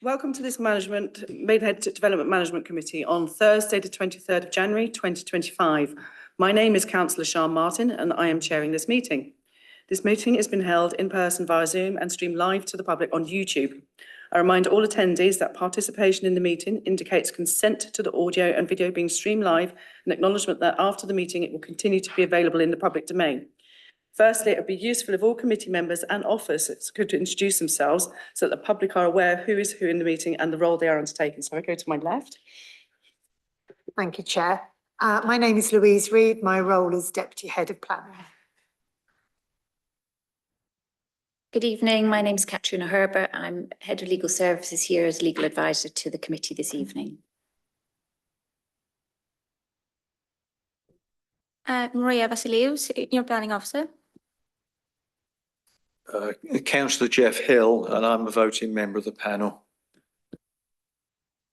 Welcome to this Maidenhead Development Management Committee on Thursday, the 23rd of January, 2025. My name is Councillor Sian Martin and I am chairing this meeting. This meeting has been held in person via Zoom and streamed live to the public on YouTube. I remind all attendees that participation in the meeting indicates consent to the audio and video being streamed live and acknowledgement that after the meeting it will continue to be available in the public domain. Firstly, it would be useful if all committee members and officers could introduce themselves so that the public are aware who is who in the meeting and the role they are undertaking. So I go to my left. Thank you, Chair. My name is Louise Reid. My role is Deputy Head of Planning. Good evening. My name is Katrina Herbert. I'm Head of Legal Services here as Legal Advisor to the committee this evening. Maria Vasiliou, Senior Planning Officer. Councillor Jeff Hill, and I'm a voting member of the panel.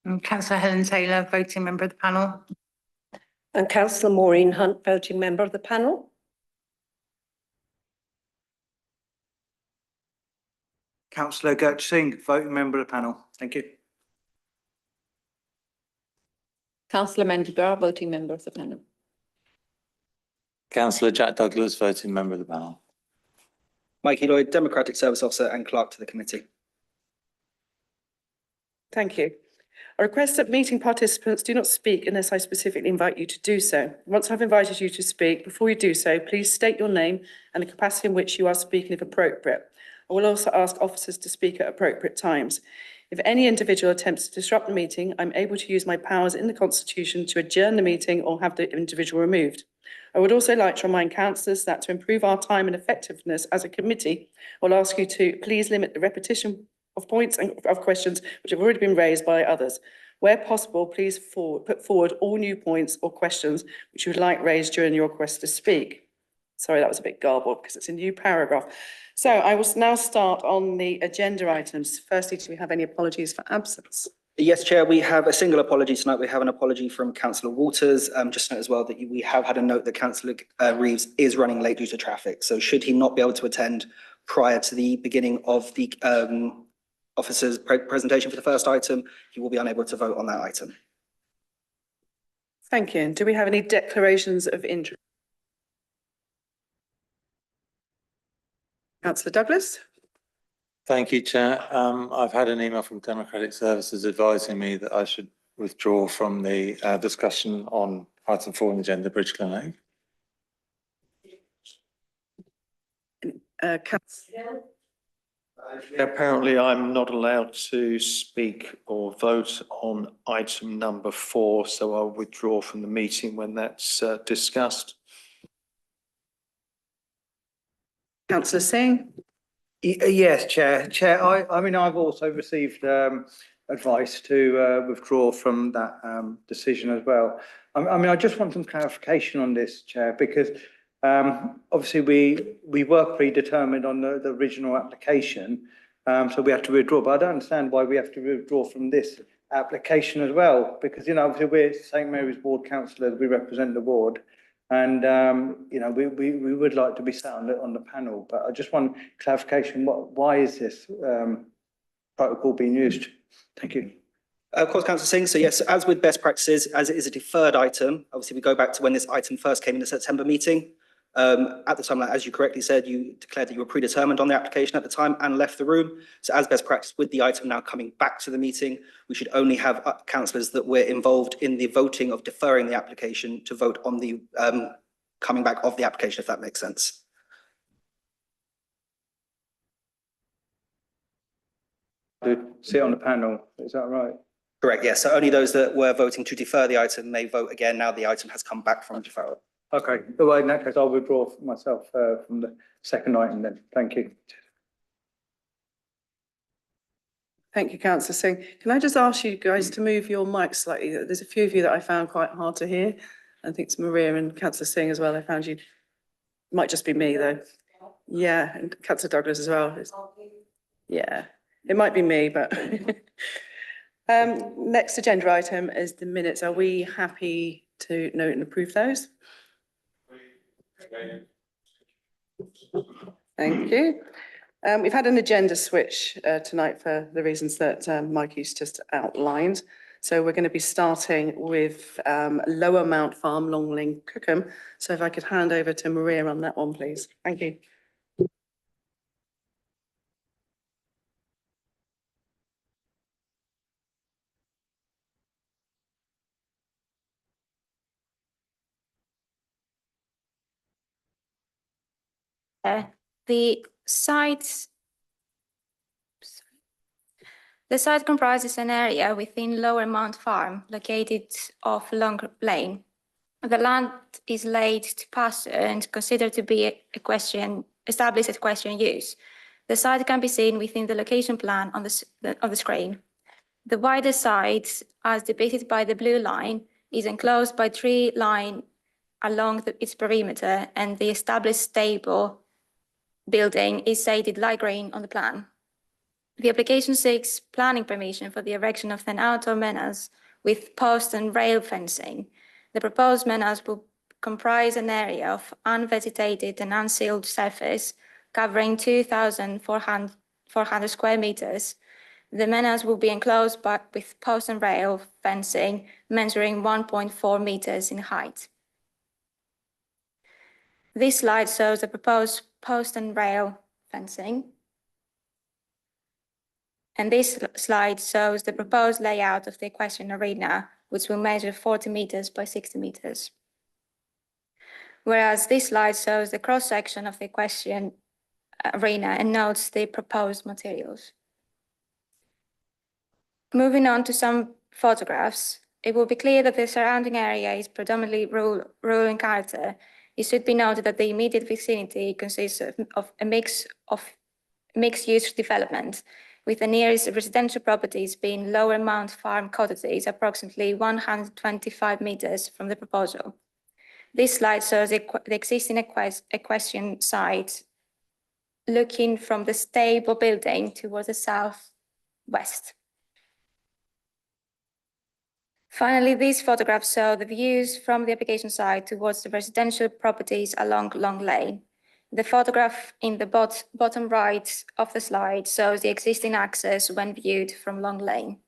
And Councillor Helen Taylor, voting member of the panel. And Councillor Maureen Hunt, voting member of the panel. Councillor Gurj Singh, voting member of the panel. Thank you. Councillor Mandy Barr, voting member of the panel. Councillor Jack Douglas, voting member of the panel. Mikey Lloyd, Democratic Service Officer and Clerk to the committee. Thank you. I request that meeting participants do not speak unless I specifically invite you to do so. Once I've invited you to speak, before you do so, please state your name and the capacity in which you are speaking if appropriate. I will also ask officers to speak at appropriate times. If any individual attempts to disrupt the meeting, I'm able to use my powers in the Constitution to adjourn the meeting or have the individual removed. I would also like to remind councillors that to improve our time and effectiveness as a committee, I'll ask you to please limit the repetition of points and of questions which have already been raised by others. Where possible, please put forward all new points or questions which you would like raised during your request to speak. Sorry, that was a bit garbled because it's a new paragraph. So I will now start on the agenda items. Firstly, do we have any apologies for absence? Yes, Chair, we have a single apology tonight. We have an apology from Councillor Waters. Just note as well that we have had a note that Councillor Reeves is running late due to traffic. So should he not be able to attend prior to the beginning of the officer's presentation for the first item, he will be unable to vote on that item. Thank you. And do we have any declarations of interest? Councillor Douglas. Thank you, Chair. I've had an email from Democratic Services advising me that I should withdraw from the discussion on item 4 on the agenda, Bridge Clinic. Apparently, I'm not allowed to speak or vote on item number 4, so I'll withdraw from the meeting when that's discussed. Councillor Singh. Yes, Chair. I mean, I've also received advice to withdraw from that decision as well. I mean, I just want some clarification on this, Chair, because obviously we were predetermined on the original application, so we have to withdraw. But I don't understand why we have to withdraw from this application as well, because, you know, obviously we're St Mary's Ward councillors, we represent the ward. And, you know, we would like to be sat on the panel, but I just want clarification. Why is this protocol being used? Thank you. Of course, Councillor Singh. So yes, as with best practices, as it is a deferred item, obviously we go back to when this item first came in the September meeting. At the time, as you correctly said, you declared that you were predetermined on the application at the time and left the room. So as best practice, with the item now coming back to the meeting, we should only have councillors that were involved in the voting of deferring the application to vote on the coming back of the application, if that makes sense. To sit on the panel, is that right? Correct, yes. So only those that were voting to defer the item may vote again now the item has come back from deferral. Okay, well, in that case, I'll withdraw myself from the second item then. Thank you. Thank you, Councillor Singh. Can I just ask you guys to move your mics slightly? There's a few of you that I found quite hard to hear. I think it's Maria and Councillor Singh as well. I found you. It might just be me though. Yeah, and Councillor Douglas as well. Yeah, it might be me, but next agenda item is the minutes. Are we happy to note and approve those? Thank you. We've had an agenda switch tonight for the reasons that Mikey's just outlined. So we're going to be starting with Lower Mount Farm, Longling, Cookham. So if I could hand over to Maria on that one, please. Thank you. The site comprises an area within Lower Mount Farm located off Long Lane. The land is laid to pasture and considered to be established as equestrian use. The site can be seen within the location plan on the screen. The wider site, as depicted by the blue line, is enclosed by tree line along its perimeter, and the established stable building is shaded light green on the plan. The application seeks planning permission for the erection of an outdoor menace with post and rail fencing. The proposed menace will comprise an area of unvegetated and unsealed surface covering 2,400 square meters. The menace will be enclosed with post and rail fencing measuring 1.4 meters in height. This slide shows the proposed post and rail fencing. And this slide shows the proposed layout of the equestrian arena, which will measure 40 meters by 60 meters. Whereas this slide shows the cross-section of the equestrian arena and notes the proposed materials. Moving on to some photographs, it will be clear that the surrounding area is predominantly rural in character. It should be noted that the immediate vicinity consists of a mixed-use development, with the nearest residential properties being Lower Mount Farm cottages, approximately 125 meters from the proposal. This slide shows the existing equestrian site looking from the stable building towards the southwest. Finally, these photographs show the views from the application site towards the residential properties along Long Lane. The photograph in the bottom right of the slide shows the existing access when viewed from Long Lane.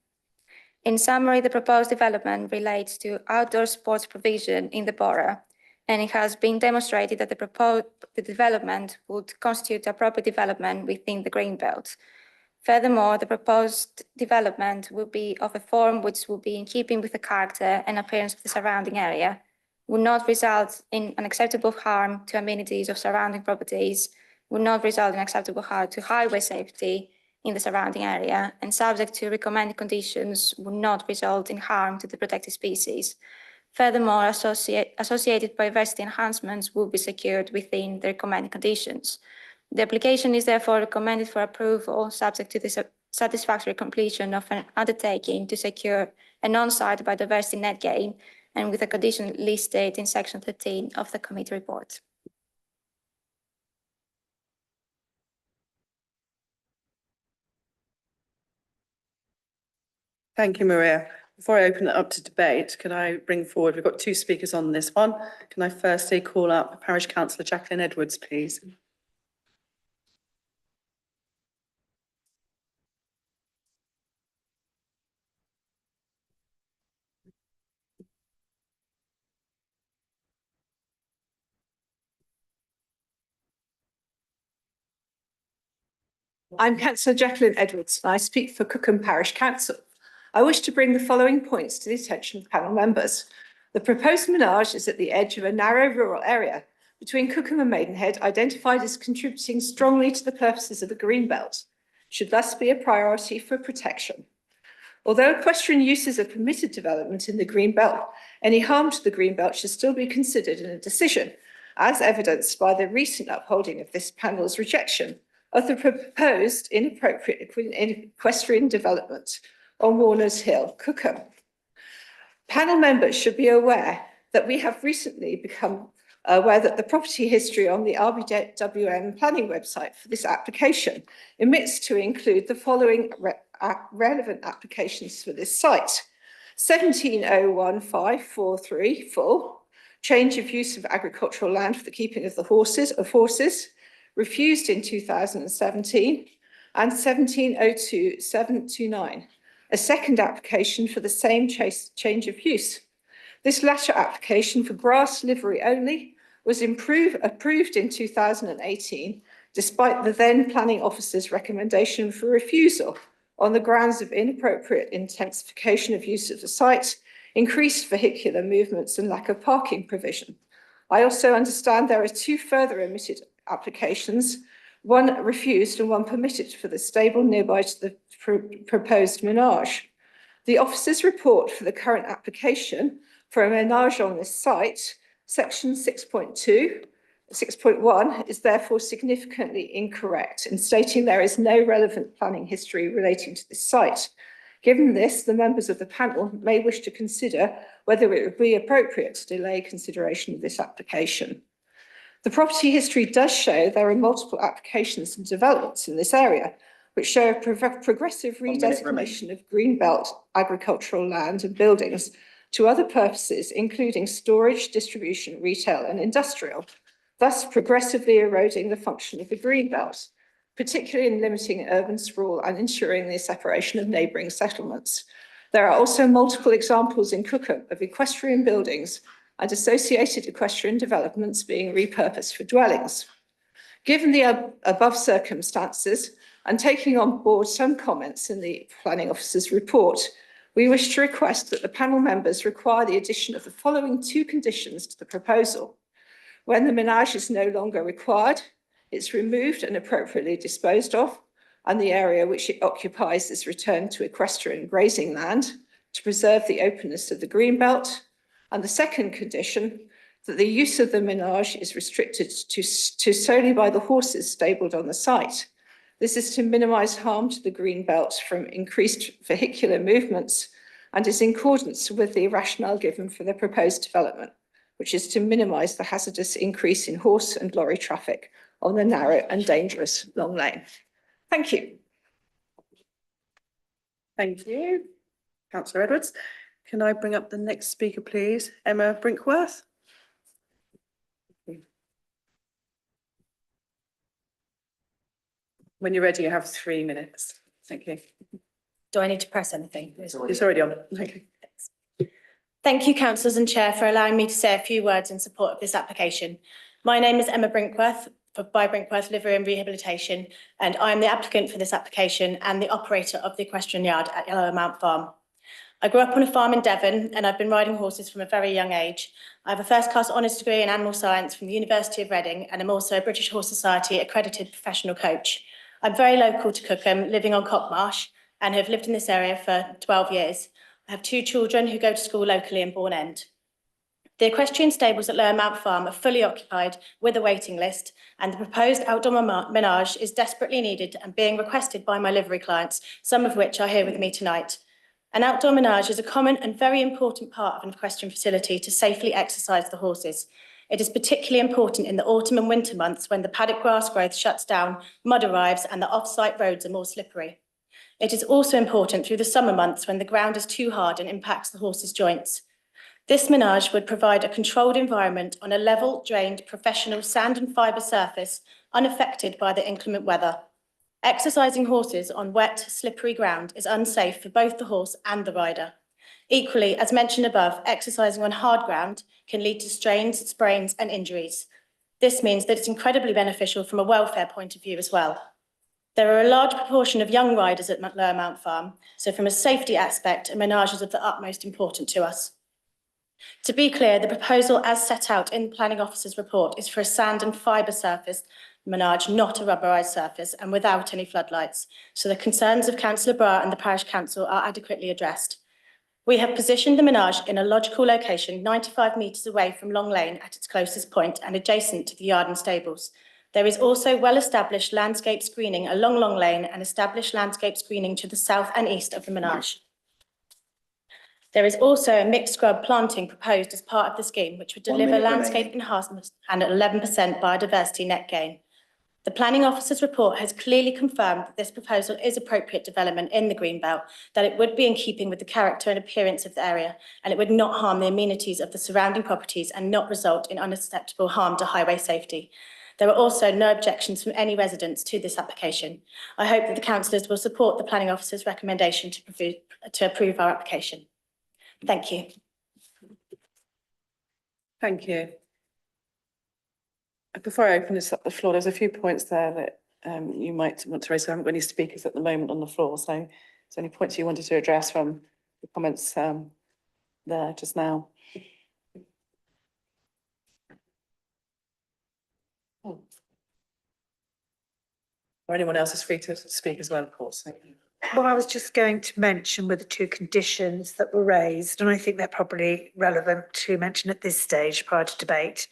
In summary, the proposed development relates to outdoor sports provision in the borough, and it has been demonstrated that the development would constitute a proper development within the Greenbelt. Furthermore, the proposed development will be of a form which will be in keeping with the character and appearance of the surrounding area, will not result in unacceptable harm to amenities of surrounding properties, will not result in acceptable harm to highway safety in the surrounding area, and subject to recommended conditions, will not result in harm to the protected species. Furthermore, associated biodiversity enhancements will be secured within the recommended conditions. The application is therefore recommended for approval, subject to the satisfactory completion of an undertaking to secure an on-site biodiversity net gain, and with a condition listed in section 13 of the committee report. Thank you, Maria. Before I open it up to debate, can I bring forward, we've got two speakers on this one. Can I firstly call up Parish Councillor Jacqueline Edwards, please? I'm Councillor Jacqueline Edwards and I speak for Cookham Parish Council. I wish to bring the following points to the attention of panel members. The proposed menage is at the edge of a narrow rural area between Cookham and Maidenhead, identified as contributing strongly to the purposes of the green belt, should thus be a priority for protection. Although equestrian uses are permitted development in the green belt, any harm to the green belt should still be considered in a decision, as evidenced by the recent upholding of this panel's rejection of the proposed inappropriate equestrian development on Warners Hill, Cookham. Panel members should be aware that we have recently become aware that the property history on the RBWM planning website for this application omits to include the following relevant applications for this site. 17015434, change of use of agricultural land for the keeping of the horses, refused in 2017, and 1702-729, a second application for the same change of use. This latter application for grass livery only was approved in 2018, despite the then planning officer's recommendation for refusal on the grounds of inappropriate intensification of use of the site, increased vehicular movements and lack of parking provision. I also understand there are two further omitted applications, one refused and one permitted for the stable nearby to the proposed menage. The officer's report for the current application for a menage on this site, section 6.1, is therefore significantly incorrect in stating there is no relevant planning history relating to this site. Given this, the members of the panel may wish to consider whether it would be appropriate to delay consideration of this application. The property history does show there are multiple applications and developments in this area, which show a progressive redesignation of greenbelt agricultural land and buildings to other purposes, including storage, distribution, retail and industrial, thus progressively eroding the function of the greenbelt, particularly in limiting urban sprawl and ensuring the separation of neighbouring settlements. There are also multiple examples in Cookham of equestrian buildings and associated equestrian developments being repurposed for dwellings. Given the above circumstances, and taking on board some comments in the planning officer's report, we wish to request that the panel members require the addition of the following two conditions to the proposal. When the menage is no longer required, it's removed and appropriately disposed of, and the area which it occupies is returned to equestrian grazing land to preserve the openness of the greenbelt. And the second condition, that the use of the menage is restricted to solely by the horses stabled on the site. This is to minimise harm to the greenbelt from increased vehicular movements and is in accordance with the rationale given for the proposed development, which is to minimise the hazardous increase in horse and lorry traffic on the narrow and dangerous Long Lane. Thank you. Thank you, Councillor Edwards. Can I bring up the next speaker, please? Emma Brinkworth. When you're ready, you have 3 minutes. Thank you. Do I need to press anything? It's already on. Okay. Thank you, councillors and chair, for allowing me to say a few words in support of this application. My name is Emma Brinkworth by Brinkworth Livery and Rehabilitation, and I am the applicant for this application and the operator of the equestrian yard at Lower Mount Farm. I grew up on a farm in Devon and I've been riding horses from a very young age. I have a first-class honours degree in animal science from the University of Reading and I'm also a British Horse Society accredited professional coach. I'm very local to Cookham, living on Cockmarsh, and have lived in this area for 12 years. I have 2 children who go to school locally in Bourne End. The equestrian stables at Lower Mount Farm are fully occupied with a waiting list, and the proposed outdoor menage is desperately needed and being requested by my livery clients, some of which are here with me tonight. An outdoor menage is a common and very important part of an equestrian facility to safely exercise the horses. It is particularly important in the autumn and winter months when the paddock grass growth shuts down, mud arrives and the off-site roads are more slippery. It is also important through the summer months when the ground is too hard and impacts the horses' joints. This menage would provide a controlled environment on a level, drained, professional sand and fibre surface, unaffected by the inclement weather. Exercising horses on wet, slippery ground is unsafe for both the horse and the rider. Equally, as mentioned above, exercising on hard ground can lead to strains, sprains and injuries. This means that it's incredibly beneficial from a welfare point of view as well. There are a large proportion of young riders at Lower Mount Farm, so from a safety aspect, a menage is of the utmost importance to us. To be clear, the proposal as set out in the planning officer's report is for a sand and fibre surface menage, not a rubberised surface and without any floodlights, so the concerns of Councillor Brar and the Parish Council are adequately addressed. We have positioned the menage in a logical location 95 metres away from Long Lane at its closest point and adjacent to the yard and stables. There is also well-established landscape screening along Long Lane and established landscape screening to the south and east of the menage. There is also a mixed scrub planting proposed as part of the scheme, which would deliver landscape enhancement and 11% biodiversity net gain. The planning officer's report has clearly confirmed that this proposal is appropriate development in the Greenbelt, that it would be in keeping with the character and appearance of the area, and it would not harm the amenities of the surrounding properties and not result in unacceptable harm to highway safety. There are also no objections from any residents to this application. I hope that the councillors will support the planning officer's recommendation to approve our application. Thank you. Thank you. Before I open this up the floor, there's a few points there that you might want to raise. I haven't got any speakers at the moment on the floor, so is there any points you wanted to address from the comments there just now? Oh. Or anyone else is free to speak as well, of course. Thank you. Well, I was just going to mention were the two conditions that were raised, and I think they're probably relevant to mention at this stage prior to debate.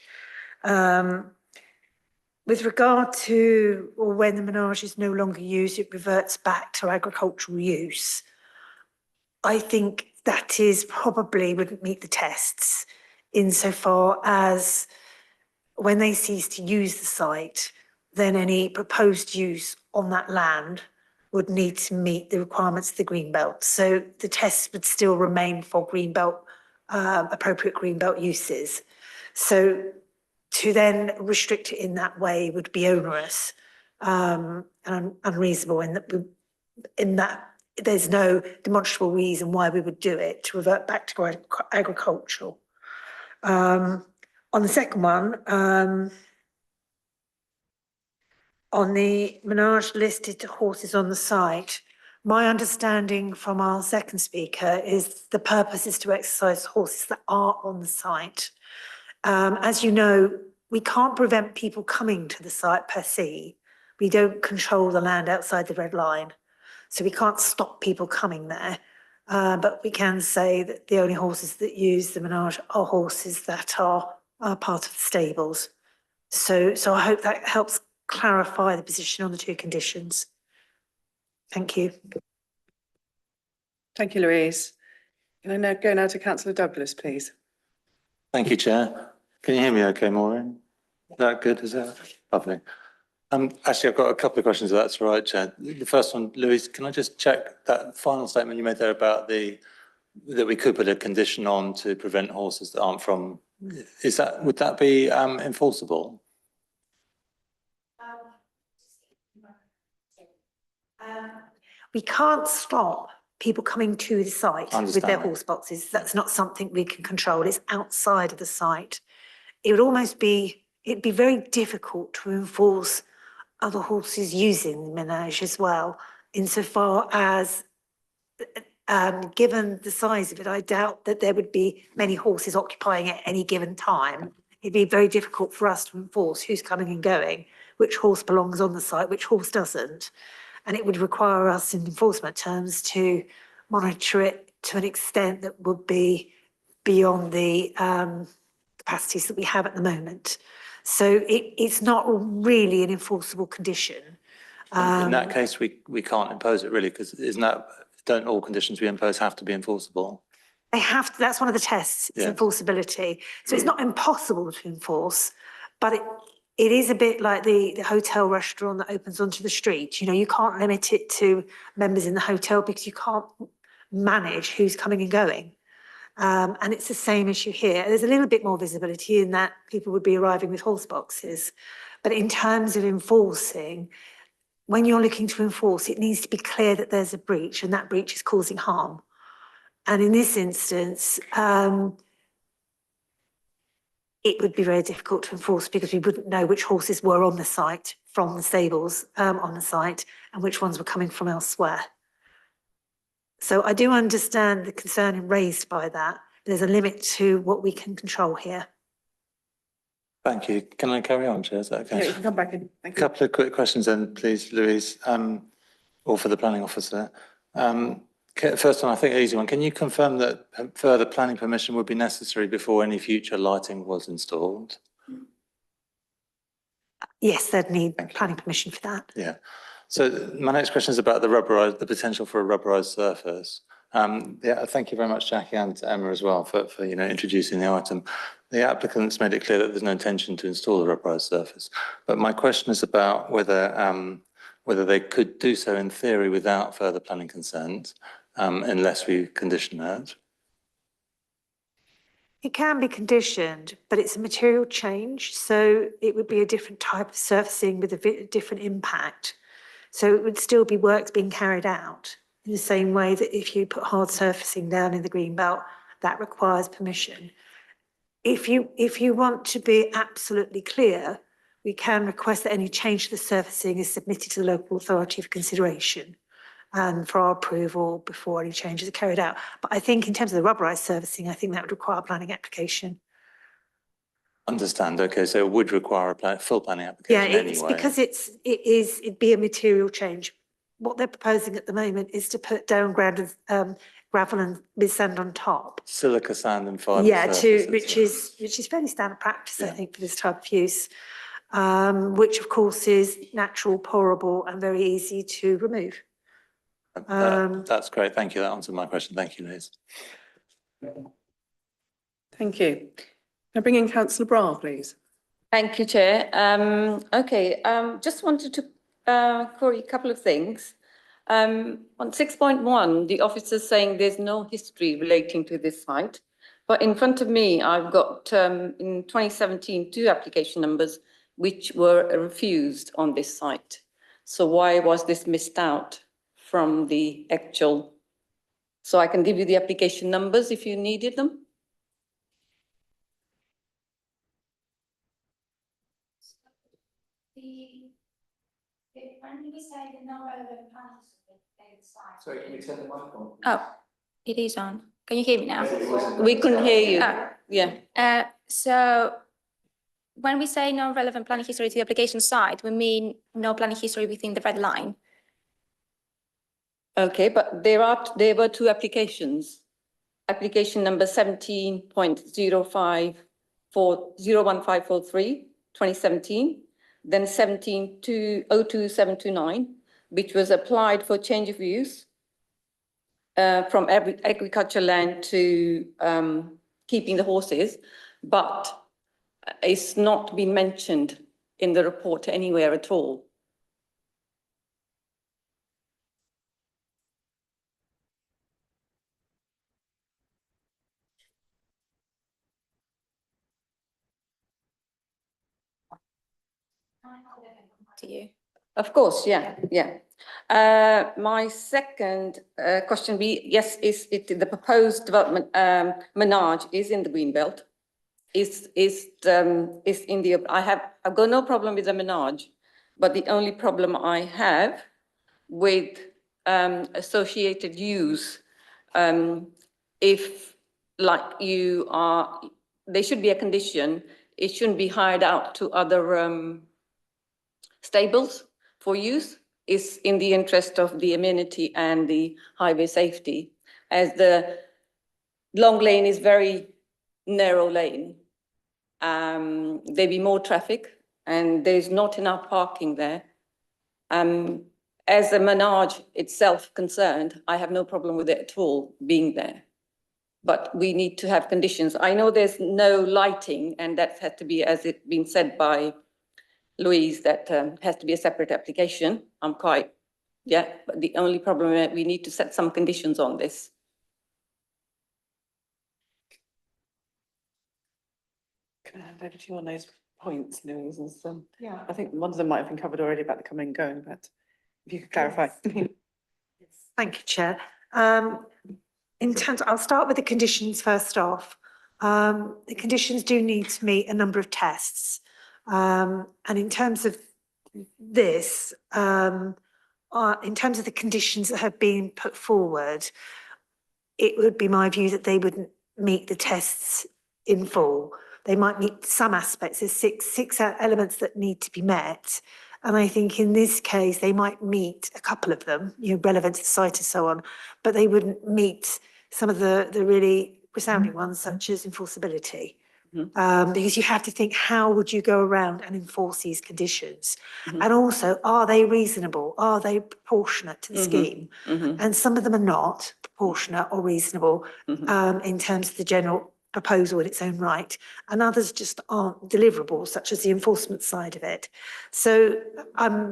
With regard to or when the menage is no longer used, it reverts back to agricultural use. I think that is probably wouldn't meet the tests insofar as when they cease to use the site, then any proposed use on that land would need to meet the requirements of the Greenbelt. So the tests would still remain for Greenbelt, appropriate Greenbelt uses. So to then restrict it in that way would be onerous and unreasonable in that there's no demonstrable reason why we would do it to revert back to agricultural. On the second one, on the menage listed horses on the site, my understanding from our second speaker is the purpose is to exercise horses that are on the site. As you know, we can't prevent people coming to the site per se. We don't control the land outside the red line. So we can't stop people coming there. But we can say that the only horses that use the menage are horses that are part of the stables. So I hope that helps clarify the position on the two conditions. Thank you. Thank you, Louise. Can I now go to Councillor Douglas, please? Thank you, Chair. Can you hear me okay, Maureen? Is that good? Is that lovely? Actually, I've got a couple of questions, if that's all right, Chair. The first one, Louise, can I just check that final statement you made there about that we could put a condition on to prevent horses that aren't from, would that be enforceable? We can't stop people coming to the site with their horse boxes. That's not something we can control. It's outside of the site. It would almost be, it'd be very difficult to enforce other horses using the menage as well, insofar as, given the size of it, I doubt that there would be many horses occupying it at any given time. It'd be very difficult for us to enforce who's coming and going, which horse belongs on the site, which horse doesn't. And it would require us in enforcement terms to monitor it to an extent that would be beyond the capacities that we have at the moment. So it's not really an enforceable condition. In that case, we can't impose it really, because don't all conditions we impose have to be enforceable? They have to, that's one of the tests, it's enforceability. So it's not impossible to enforce, but it is a bit like the hotel restaurant that opens onto the street. You know, you can't limit it to members in the hotel because you can't manage who's coming and going. And it's the same issue here. There's a little bit more visibility in that people would be arriving with horse boxes. But in terms of enforcing, when you're looking to enforce, it needs to be clear that there's a breach and that breach is causing harm. And in this instance, it would be very difficult to enforce because we wouldn't know which horses were on the site from the stables on the site and which ones were coming from elsewhere. So I do understand the concern raised by that. There's a limit to what we can control here. Thank you. Can I carry on, Chair? Is that okay? Yeah, you can come back in. Thank you. A couple of quick questions then, please, Louise, or for the planning officer. First one, I think an easy one. Can you confirm that further planning permission would be necessary before any future lighting was installed? Yes, they'd need planning permission for that. Yeah. So my next question is about the potential for a rubberised surface. Yeah, thank you very much, Jackie, and Emma as well for introducing the item. The applicant's made it clear that there's no intention to install a rubberised surface. But my question is about whether they could do so in theory without further planning consent, unless we condition that. It can be conditioned, but it's a material change, so it would be a different type of surfacing with a different impact. So it would still be works being carried out in the same way that if you put hard surfacing down in the green belt, that requires permission. If you want to be absolutely clear, we can request that any change to the surfacing is submitted to the local authority for consideration and for our approval before any changes are carried out. But I think in terms of the rubberised surfacing, I think that would require a planning application. Understand, okay, so it would require a full planning Yeah, application it's anyway. because it'd be a material change. What they're proposing at the moment is to put down gravel and with sand on top. Silica sand and fibre Yeah, surfaces. which is fairly standard practice, I Yeah. think, for this type of use. Which of course is natural, pourable and very easy to remove. That's great, thank you, that answered my question, thank you, Liz. Thank you. Can I bring in councillor Bra, please? Thank you, Chair. Just wanted to query a couple of things. On 6.1, the officer's saying there's no history relating to this site. But in front of me, I've got in 2017, 2 application numbers which were refused on this site. So why was this missed out from the actual? So I can give you the application numbers if you needed them. Sorry, can you turn the mic on? Oh, it is on. Can you hear me now? We couldn't hear you. Oh. Yeah. So when we say no relevant planning history to the application site, we mean no planning history within the red line. Okay, but there were 2 applications. Application number 17.05 for 01543, 2017, then 17.02729, which was applied for change of use from agricultural land to keeping the horses, but it's not been mentioned in the report anywhere at all. To you. Of course, yeah. My second question be, yes, the proposed development Menage is in the green belt. Is in the, I've got no problem with the Menage, but the only problem I have with associated use, if like you are, there should be a condition, it shouldn't be hired out to other stables for use, is in the interest of the amenity and the highway safety, as the long lane is very narrow lane. There'll be more traffic and there's not enough parking there. As a Menage itself concerned, I have no problem with it at all being there. But we need to have conditions. I know there's no lighting, and that had to be, as it's been said by Louise, that has to be a separate application. I'm quite, yeah, but the only problem is we need to set some conditions on this. Can I hand over to you on those points, Louise? Yeah. I think one of them might have been covered already about the coming and going, but if you could clarify. Thank you, Chair. In terms, I'll start with the conditions first off. The conditions do need to meet a number of tests. And in terms of this, in terms of the conditions that have been put forward, it would be my view that they wouldn't meet the tests in full. They might meet some aspects. There's six elements that need to be met. And I think in this case, they might meet a couple of them, you know, relevant to the site and so on, but they wouldn't meet some of the really resounding ones, such as enforceability. Because you have to think, how would you go around and enforce these conditions? And also, are they reasonable? Are they proportionate to the scheme? And some of them are not proportionate or reasonable in terms of the general proposal in its own right, and others just aren't deliverable, such as the enforcement side of it. So,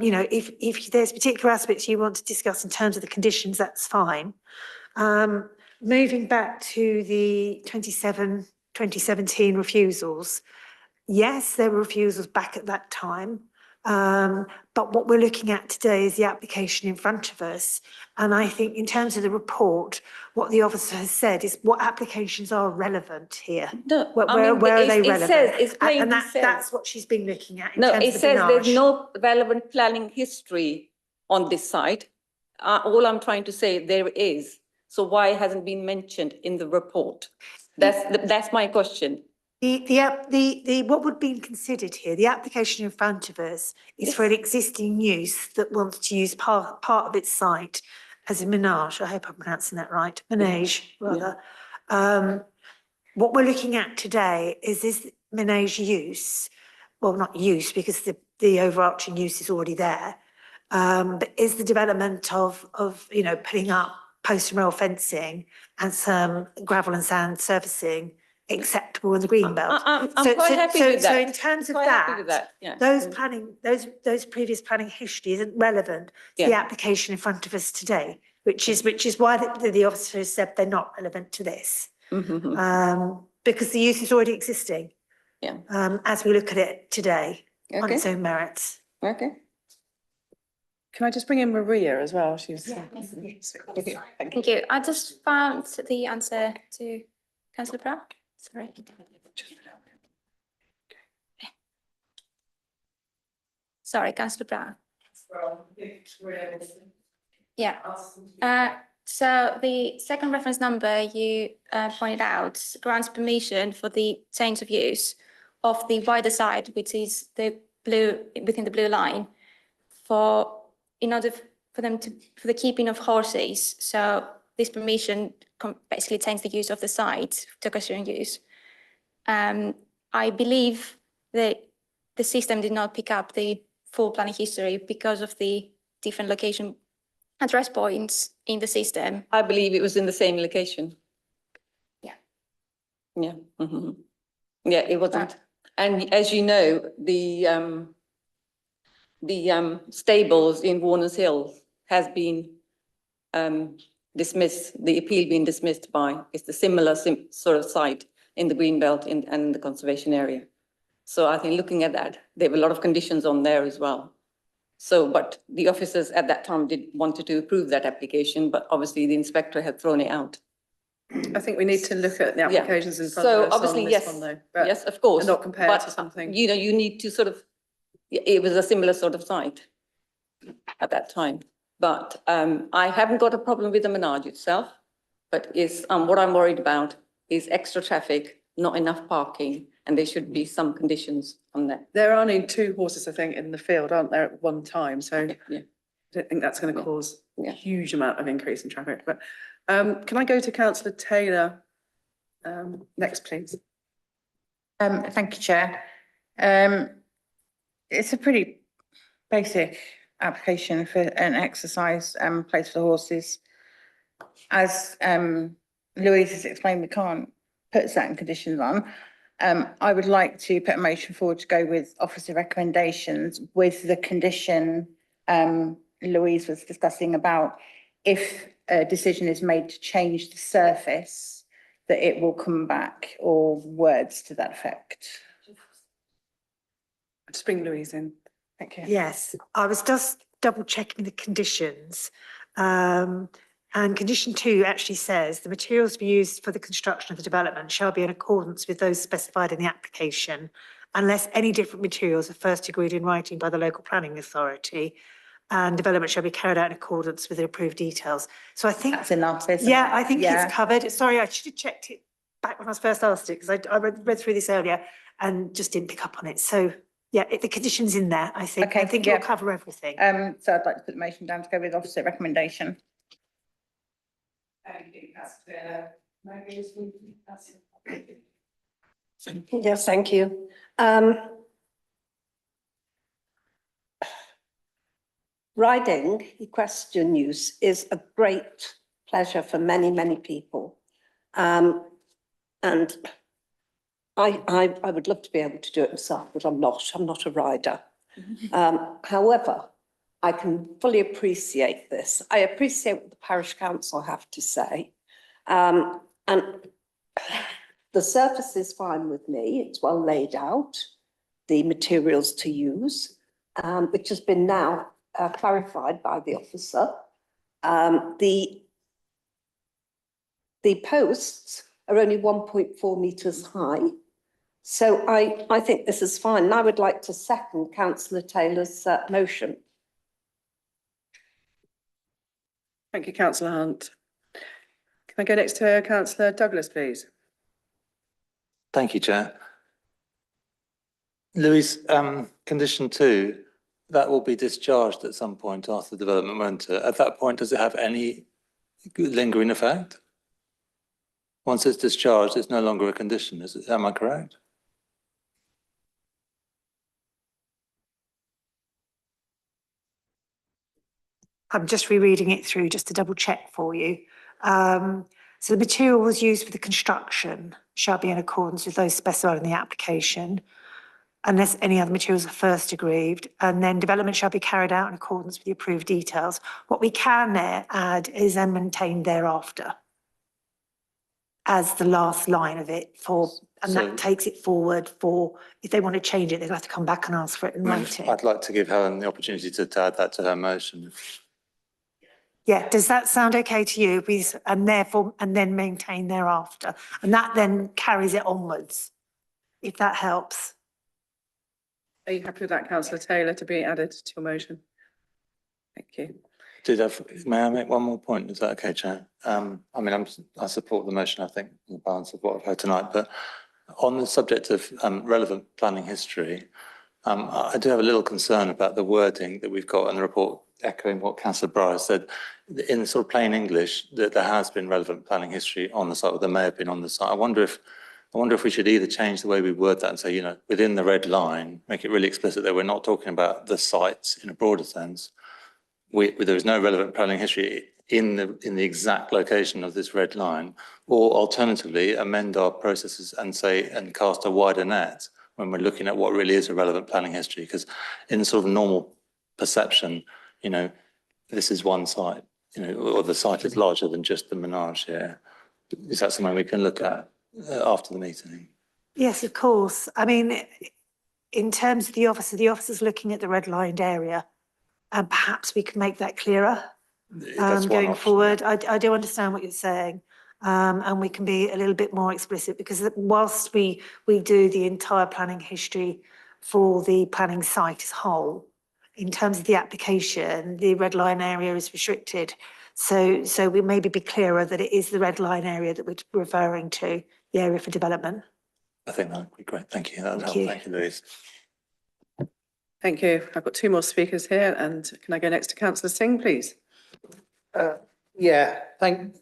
you know, if there's particular aspects you want to discuss in terms of the conditions, that's fine. Moving back to the 27, 2017 refusals. Yes, there were refusals back at that time. But what we're looking at today is the application in front of us. And I think in terms of the report, what the officer has said is what applications are relevant here. No, Where are they relevant? And that's what she's been looking at in No, terms it of the says there's Benage. no relevant planning history on this site. All I'm trying to say, there is. So why hasn't been mentioned in the report? That's my question. What would be considered here, the application in front of us is for an existing use that wants to use part of its site as a menage. I hope I'm pronouncing that right. Menage, rather. What we're looking at today is this menage use, well, not use because the overarching use is already there, but is the development of putting up post and rail fencing and some gravel and sand surfacing acceptable in the green belt. I'm quite happy with that. So in terms of that, yeah. those previous planning history isn't relevant to the application in front of us today, which is why the officer has said they're not relevant to this. Because the use is already existing. Yeah. As we look at it today on its own merits. Okay. Can I just bring in Maria as well? She's. Thank you. I just found the answer to Councillor Pratt. Sorry. Sorry, Councillor Brown. Yeah. So the second reference number you pointed out grants permission for the change of use of the wider side, which is the blue within the blue line, for the keeping of horses. So this permission basically changes the use of the site to equestrian use. I believe that the system did not pick up the full planning history because of the different location address points in the system. I believe it was in the same location. Yeah. Yeah. Yeah, it wasn't. And as you know, the stables in Warner's Hill has been dismissed, the appeal being dismissed by, it's the similar sort of site in the Greenbelt and the conservation area. So I think looking at that, there were a lot of conditions on there as well. So, but the officers at that time wanted to approve that application, but obviously the inspector had thrown it out. I think we need to look at the applications in front of us obviously, on this one though. But yes, of course. not compared to something. You know, you need to sort of, it was a similar sort of site at that time. But I haven't got a problem with the menage itself, but what I'm worried about is extra traffic, not enough parking, and there should be some conditions on that. There are only 2 horses, I think, in the field, aren't there, at one time? So I don't think that's going to cause a huge amount of increase in traffic. But can I go to Councillor Taylor next, please? Thank you, Chair. It's a pretty basic application for an exercise place for horses. As Louise has explained, we can't put certain conditions on. I would like to put a motion forward to go with officer recommendations with the condition Louise was discussing about if a decision is made to change the surface, that it will come back, or words to that effect. I'll just bring Louise in. Thank you. Yes, I was just double checking the conditions. And condition 2 actually says the materials to be used for the construction of the development shall be in accordance with those specified in the application, unless any different materials are first agreed in writing by the local planning authority, and development shall be carried out in accordance with the approved details. So I think that's enough, isn't it? I it? think it's covered. Sorry, I should have checked it back when I was first asked it, because I read through this earlier and just didn't pick up on it. So yeah, the condition's in there, I think. Okay, I think it'll cover everything. So I'd like to put the motion down to go with officer recommendation. Yes, thank you. Riding equestrian use is a great pleasure for many, many people. And I would love to be able to do it myself, but I'm not a rider. However, I can fully appreciate this. I appreciate what the parish council have to say. And The surface is fine with me. It's well laid out, the materials to use, which has been now clarified by the officer. The posts are only 1.4 metres high. So I think this is fine. And I would like to second Councillor Taylor's motion. Thank you, Councillor Hunt. Can I go next to Councillor Douglas, please? Thank you, Chair. Louise, condition 2, that will be discharged at some point after the development, won't it? At that point, does it have any lingering effect? Once it's discharged, it's no longer a condition, is it? Am I correct? I'm just rereading it through just to double check for you. So the materials used for the construction shall be in accordance with those specified in the application, unless any other materials are first agreed, and then development shall be carried out in accordance with the approved details. What we can there add is and maintained thereafter as the last line of it and So- that takes it forward for, if they want to change it, they'll have to come back and ask for it in writing. I'd like to give Helen the opportunity to add that to her motion. Yeah, does that sound okay to you? And then maintain thereafter. And that then carries it onwards, if that helps. Are you happy with that, Councillor Taylor, to be added to your motion? Thank you. May I make one more point? Is that okay, Chair? I support the motion, I think, in the balance of what I've heard tonight, but on the subject of relevant planning history, I do have a little concern about the wording that we've got in the report, echoing what Councillor Breyer said. In sort of plain English, that there has been relevant planning history on the site, or there may have been on the site. I wonder if we should either change the way we word that and say, within the red line, make it really explicit that we're not talking about the sites in a broader sense. There is no relevant planning history in the exact location of this red line, or alternatively amend our processes and cast a wider net when we're looking at what really is a relevant planning history. Because in sort of normal perception, this is one site, or the site is larger than just the menage here. Is that something we can look at after the meeting? Yes, of course. I mean, in terms of the officer's looking at the red-lined area, and perhaps we can make that clearer going forward. I do understand what you're saying, and we can be a little bit more explicit, because whilst we do the entire planning history for the planning site as whole, in terms of the application, the red line area is restricted. So we maybe be clearer that it is the red line area that we're referring to, the area for development. I think that would be great. Thank you. That would help. Thank you, Louise. Thank you. I've got 2 more speakers here, and can I go next to Councillor Singh, please? Yeah, thank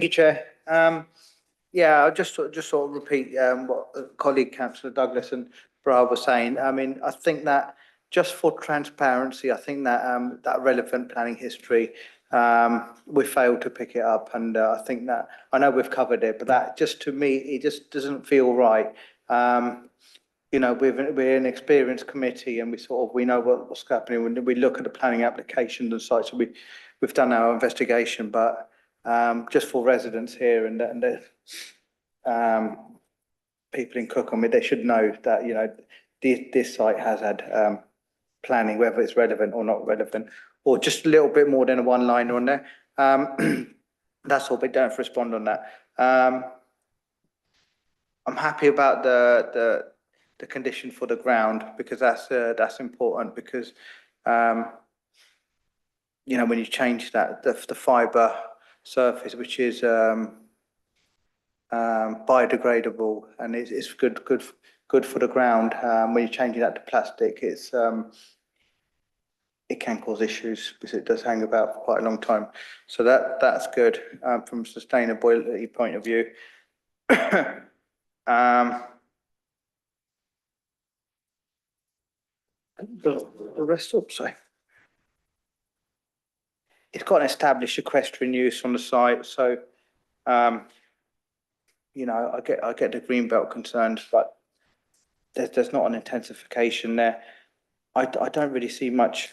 you, Chair. I'll just sort of repeat what colleague Councillor Douglas and Breyer were saying. I mean, I think that just for transparency, I think that that relevant planning history, we failed to pick it up, and I think that, I know we've covered it, but that just, to me, it just doesn't feel right. We're an experienced committee, and we know what's happening when we look at the planning applications and sites. So we've done our investigation, but just for residents here and the people in Cookham, they should know that this site has had planning, whether it's relevant or not relevant, or just a little bit more than a one-liner on there. That's all. They don't have to respond on that. I'm happy about the condition for the ground, because that's important, because when you change that, the fibre surface, which is biodegradable, and it's good for the ground, when you're changing that to plastic, it can cause issues because it does hang about for quite a long time. So that's good from a sustainability point of view. The rest up, sorry. It's got an established equestrian use on the site, so I get the green belt concerns, but there's not an intensification there. I don't really see much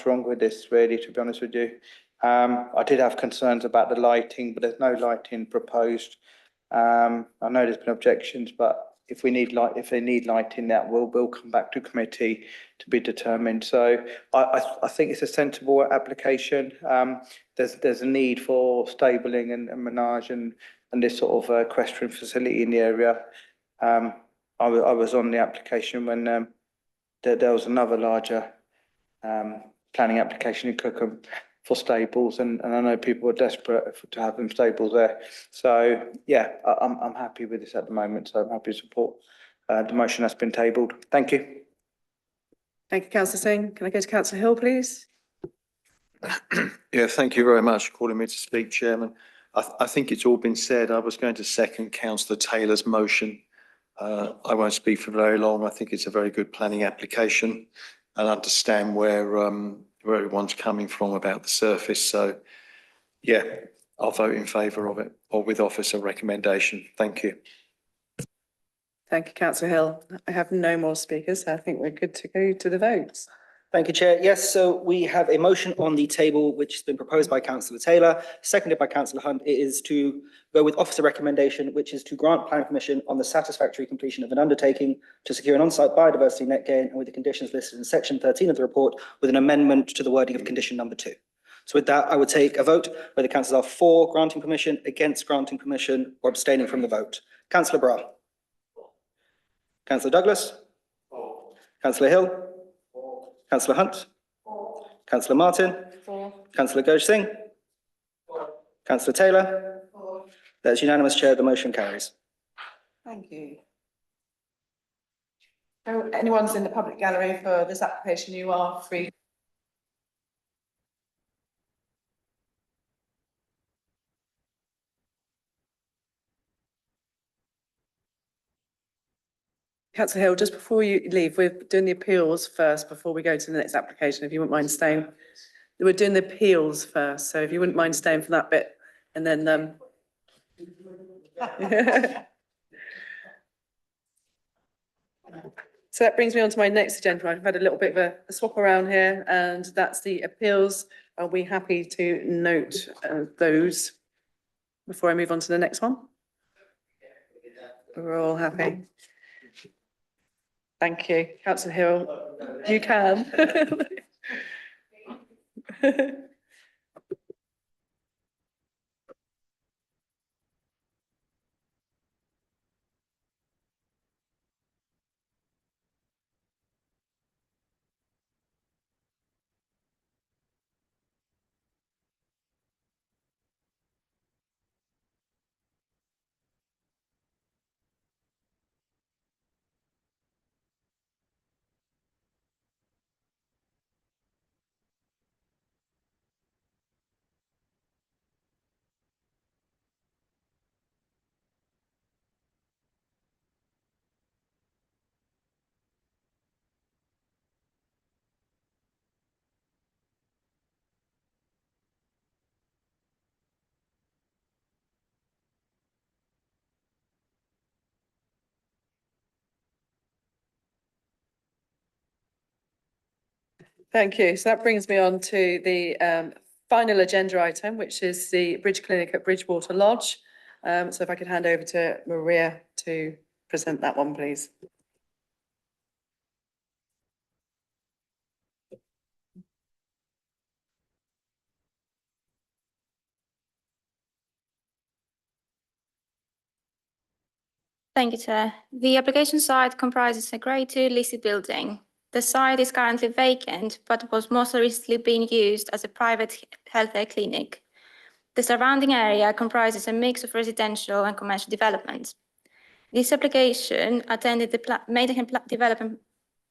wrong with this, really, to be honest with you. I did have concerns about the lighting, but there's no lighting proposed. I know there's been objections, but if we need light, if they need lighting, that will come back to committee to be determined. So I think it's a sensible application. There's a need for stabling and menage and this sort of equestrian facility in the area. I was on the application when there was another larger planning application in Cookham for stables, and I know people are desperate to have them stables there. So yeah, I'm happy with this at the moment. So I'm happy to support the motion that's been tabled. Thank you. Thank you, councillor Singh. Can I go to councillor Hill, please? Yeah, thank you very much for calling me to speak, Chairman. I think it's all been said. I was going to second councillor Taylor's motion. I won't speak for very long. I think it's a very good planning application and understand where everyone's coming from about the surface. So yeah, I'll vote in favour of it, or with officer recommendation. Thank you. Thank you, councillor Hill. I have no more speakers, so I think we're good to go to the votes. Thank you, Chair. Yes, so we have a motion on the table which has been proposed by councillor Taylor, seconded by councillor Hunt. It is to go with officer recommendation, which is to grant planning permission on the satisfactory completion of an undertaking to secure an on-site biodiversity net gain and with the conditions listed in section 13 of the report, with an amendment to the wording of condition number 2. So with that, I would take a vote where the councillors are for granting permission, against granting permission, or abstaining from the vote. Councillor Bra. Councillor Douglas. Councillor Hill. Councillor Hunt. Councillor Martin. Councillor Ghosh Singh. Councillor Taylor. That's unanimous, Chair. The motion carries. Thank you. So anyone's in the public gallery for this application, you are free. Councillor Hill, just before you leave, we're doing the appeals first before we go to the next application, if you wouldn't mind staying. We're doing the appeals first, so if you wouldn't mind staying for that bit, and then So that brings me on to my next agenda. I've had a little bit of a swap around here, and that's the appeals. Are we happy to note those before I move on to the next one? We're all happy. Thank you. Councillor Hill, you can. Thank you. So that brings me on to the final agenda item, which is the bridge clinic at Bridgewater Lodge. So if I could hand over to Maria to present that one, please. Thank you, Chair. The application site comprises a Grade 2 listed building. The site is currently vacant, but was most recently being used as a private healthcare clinic. The surrounding area comprises a mix of residential and commercial development. This application attended the Maidenhead Development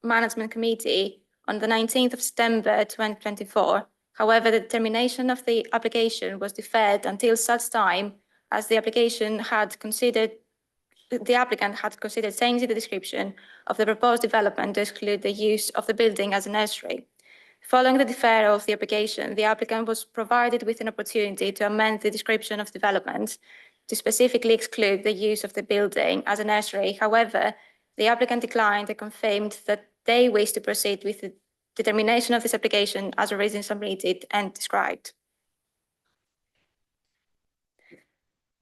Management Committee on the 19th of September 2024. However, the determination of the application was deferred until such time as the applicant had considered changing the description of the proposed development to exclude the use of the building as a nursery. Following the deferral of the application, the applicant was provided with an opportunity to amend the description of development to specifically exclude the use of the building as a nursery. However, the applicant declined and confirmed that they wish to proceed with the determination of this application as originally submitted and described.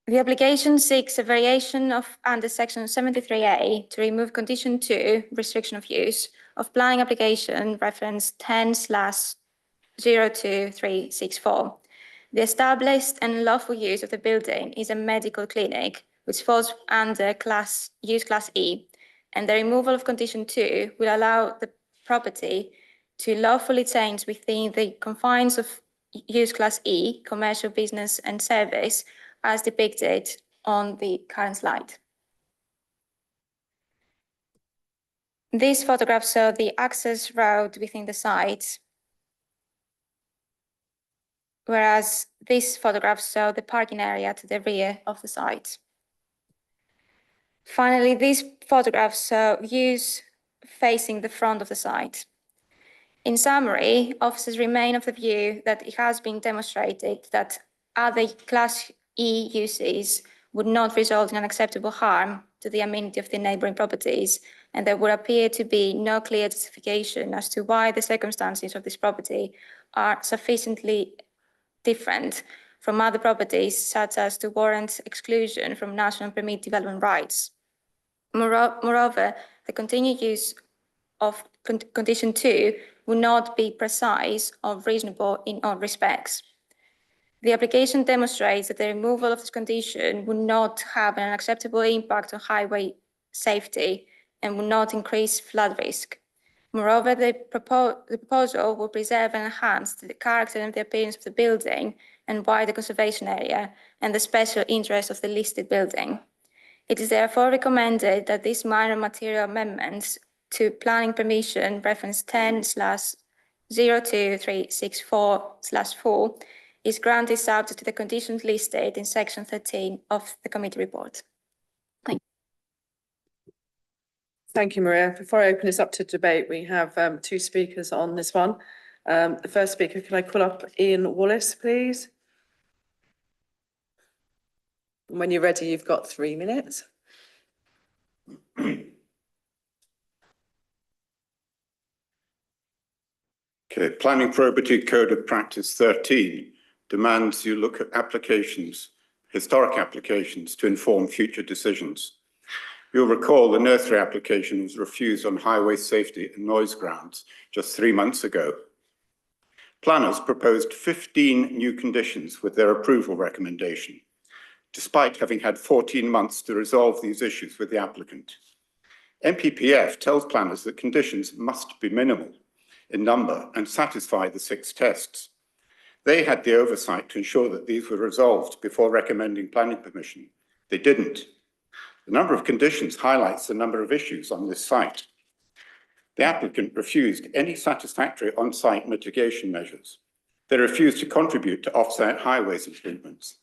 The application seeks a variation of under section 73A to remove condition 2, restriction of use, of planning application reference 10/02364. The established and lawful use of the building is a medical clinic, which falls under use class E, and the removal of condition 2 will allow the property to lawfully change within the confines of use class E, commercial, business and service, as depicted on the current slide. These photographs show the access road within the site, whereas these photographs show the parking area to the rear of the site. Finally, these photographs show views facing the front of the site. In summary, officers remain of the view that it has been demonstrated that other Class E uses would not result in unacceptable harm to the amenity of the neighbouring properties, and there would appear to be no clear justification as to why the circumstances of this property are sufficiently different from other properties, such as to warrant exclusion from national permit development rights. Moreover, the continued use of condition 2 will not be precise or reasonable in all respects. The application demonstrates that the removal of this condition will not have an acceptable impact on highway safety and will not increase flood risk. Moreover, the proposal will preserve and enhance the character and the appearance of the building and wider conservation area and the special interest of the listed building. It is therefore recommended that these minor material amendments to planning permission reference 10/02364/4 is granted subject to the conditions listed in section 13 of the committee report. Thank you. Thank you, Maria. Before I open this up to debate, we have two speakers on this one. The first speaker, can I call up Ian Wallace, please? When you're ready, you've got 3 minutes. Okay, Planning Probity Code of Practice 13 demands you look at applications, historic applications, to inform future decisions. You'll recall the nursery application was refused on highway safety and noise grounds just 3 months ago. Planners proposed 15 new conditions with their approval recommendation, despite having had 14 months to resolve these issues with the applicant. NPPF tells planners that conditions must be minimal in number and satisfy the 6 tests. They had the oversight to ensure that these were resolved before recommending planning permission. They didn't. The number of conditions highlights the number of issues on this site. The applicant refused any satisfactory on-site mitigation measures. They refused to contribute to off-site highways improvements.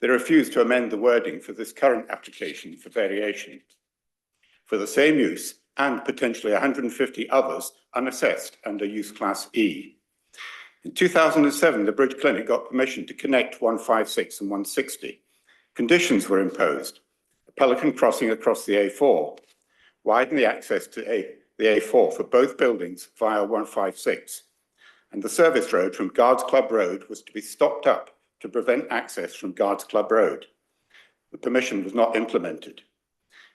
They refused to amend the wording for this current application for variation for the same use and potentially 150 others unassessed under use class E. In 2007, the Bridge Clinic got permission to connect 156 and 160. Conditions were imposed. A pelican crossing across the A4, widen the access to the A4 for both buildings via 156, and the service road from Guards Club Road was to be stopped up to prevent access from Guards Club Road. The permission was not implemented.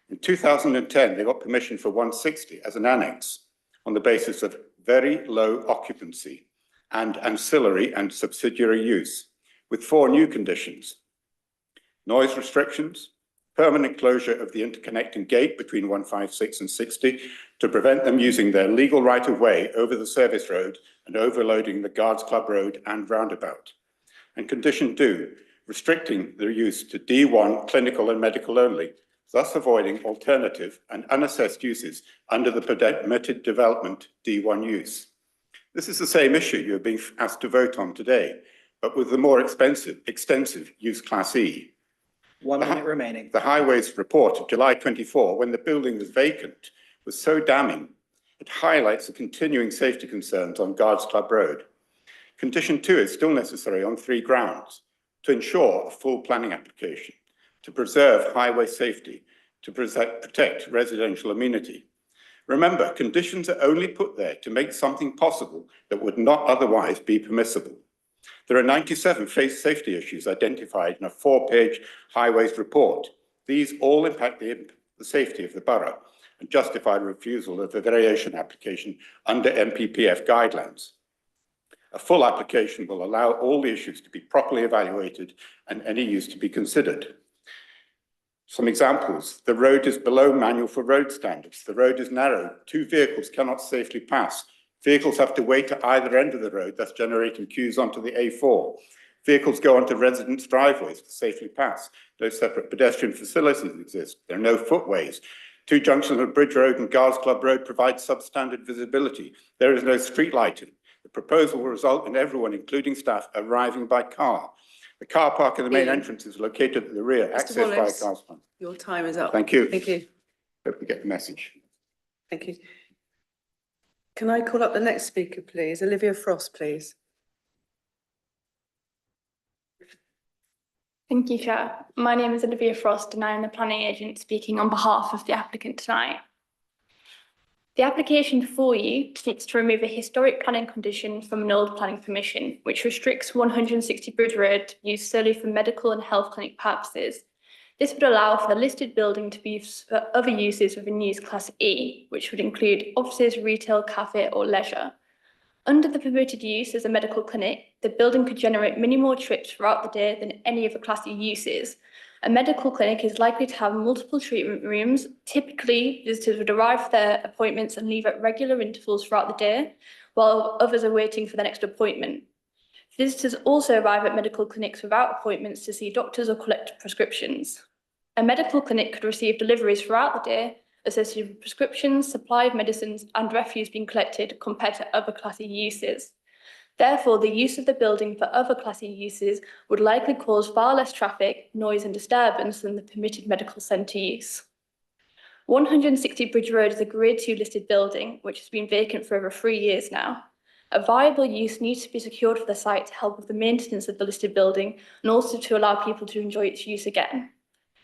In 2010, they got permission for 160 as an annex on the basis of very low occupancy and ancillary and subsidiary use, with 4 new conditions: noise restrictions, permanent closure of the interconnecting gate between 156 and 60 to prevent them using their legal right-of-way over the service road and overloading the Guards Club Road and roundabout. And condition 2, restricting their use to D1 clinical and medical only, thus avoiding alternative and unassessed uses under the permitted development D1 use. This is the same issue you're being asked to vote on today, but with the more extensive use class E. 1 minute remaining. The Highways report of July 24, when the building was vacant, was so damning. It highlights the continuing safety concerns on Guards Club Road. Condition 2 is still necessary on 3 grounds: to ensure a full planning application, to preserve highway safety, to protect residential amenity. Remember, conditions are only put there to make something possible that would not otherwise be permissible. There are 97 safety issues identified in a 4-page highways report. These all impact the safety of the borough and justify the refusal of the variation application under MPPF guidelines. A full application will allow all the issues to be properly evaluated and any use to be considered. Some examples: the road is below manual for road standards. The road is narrow. 2 vehicles cannot safely pass. Vehicles have to wait at either end of the road, thus generating queues onto the A4. Vehicles go onto residents' driveways to safely pass. No separate pedestrian facilities exist. There are no footways. 2 junctions of Bridge Road and Guards Club Road provide substandard visibility. There is no street lighting. The proposal will result in everyone, including staff, arriving by car. The car park in the main entrance is located at the rear, accessed by a car span. Your time is up. Thank you. Thank you. Hope you get the message. Thank you. Can I call up the next speaker, please? Olivia Frost, please. Thank you, Chair. My name is Olivia Frost and I am the planning agent speaking on behalf of the applicant tonight. The application before you seeks to remove a historic planning condition from an old planning permission, which restricts 160 Bridge Road to be used solely for medical and health clinic purposes. This would allow for the listed building to be used for other uses within use class E, which would include offices, retail, cafe or leisure. Under the permitted use as a medical clinic, the building could generate many more trips throughout the day than any of the class E uses. A medical clinic is likely to have multiple treatment rooms. Typically, visitors would arrive for their appointments and leave at regular intervals throughout the day, while others are waiting for their next appointment. Visitors also arrive at medical clinics without appointments to see doctors or collect prescriptions. A medical clinic could receive deliveries throughout the day associated with prescriptions, supply of medicines and refuse being collected compared to other Class E uses. Therefore, the use of the building for other Class E uses would likely cause far less traffic, noise and disturbance than the permitted medical centre use. 160 Bridge Road is a Grade 2 listed building, which has been vacant for over 3 years now. A viable use needs to be secured for the site to help with the maintenance of the listed building and also to allow people to enjoy its use again.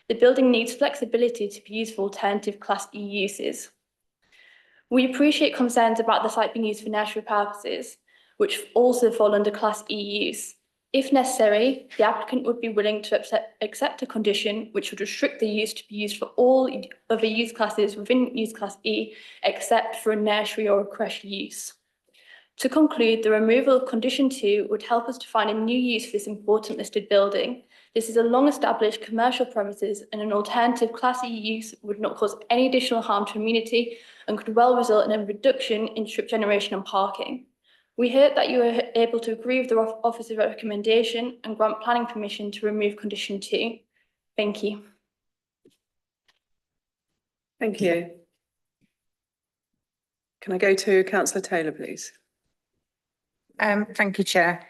The building needs flexibility to be used for alternative Class E uses. We appreciate concerns about the site being used for nursery purposes, which also fall under Class E use. If necessary, the applicant would be willing to accept a condition which would restrict the use to be used for all other use classes within use Class E, except for a nursery or a creche use. To conclude, the removal of condition 2 would help us to find a new use for this important listed building. This is a long-established commercial premises and an alternative Class E use would not cause any additional harm to amenity and could well result in a reduction in trip generation and parking. We hope that you are able to agree with the Office's recommendation and grant planning permission to remove condition 2. Thank you. Thank you. Can I go to Councillor Taylor, please? Thank you, Chair.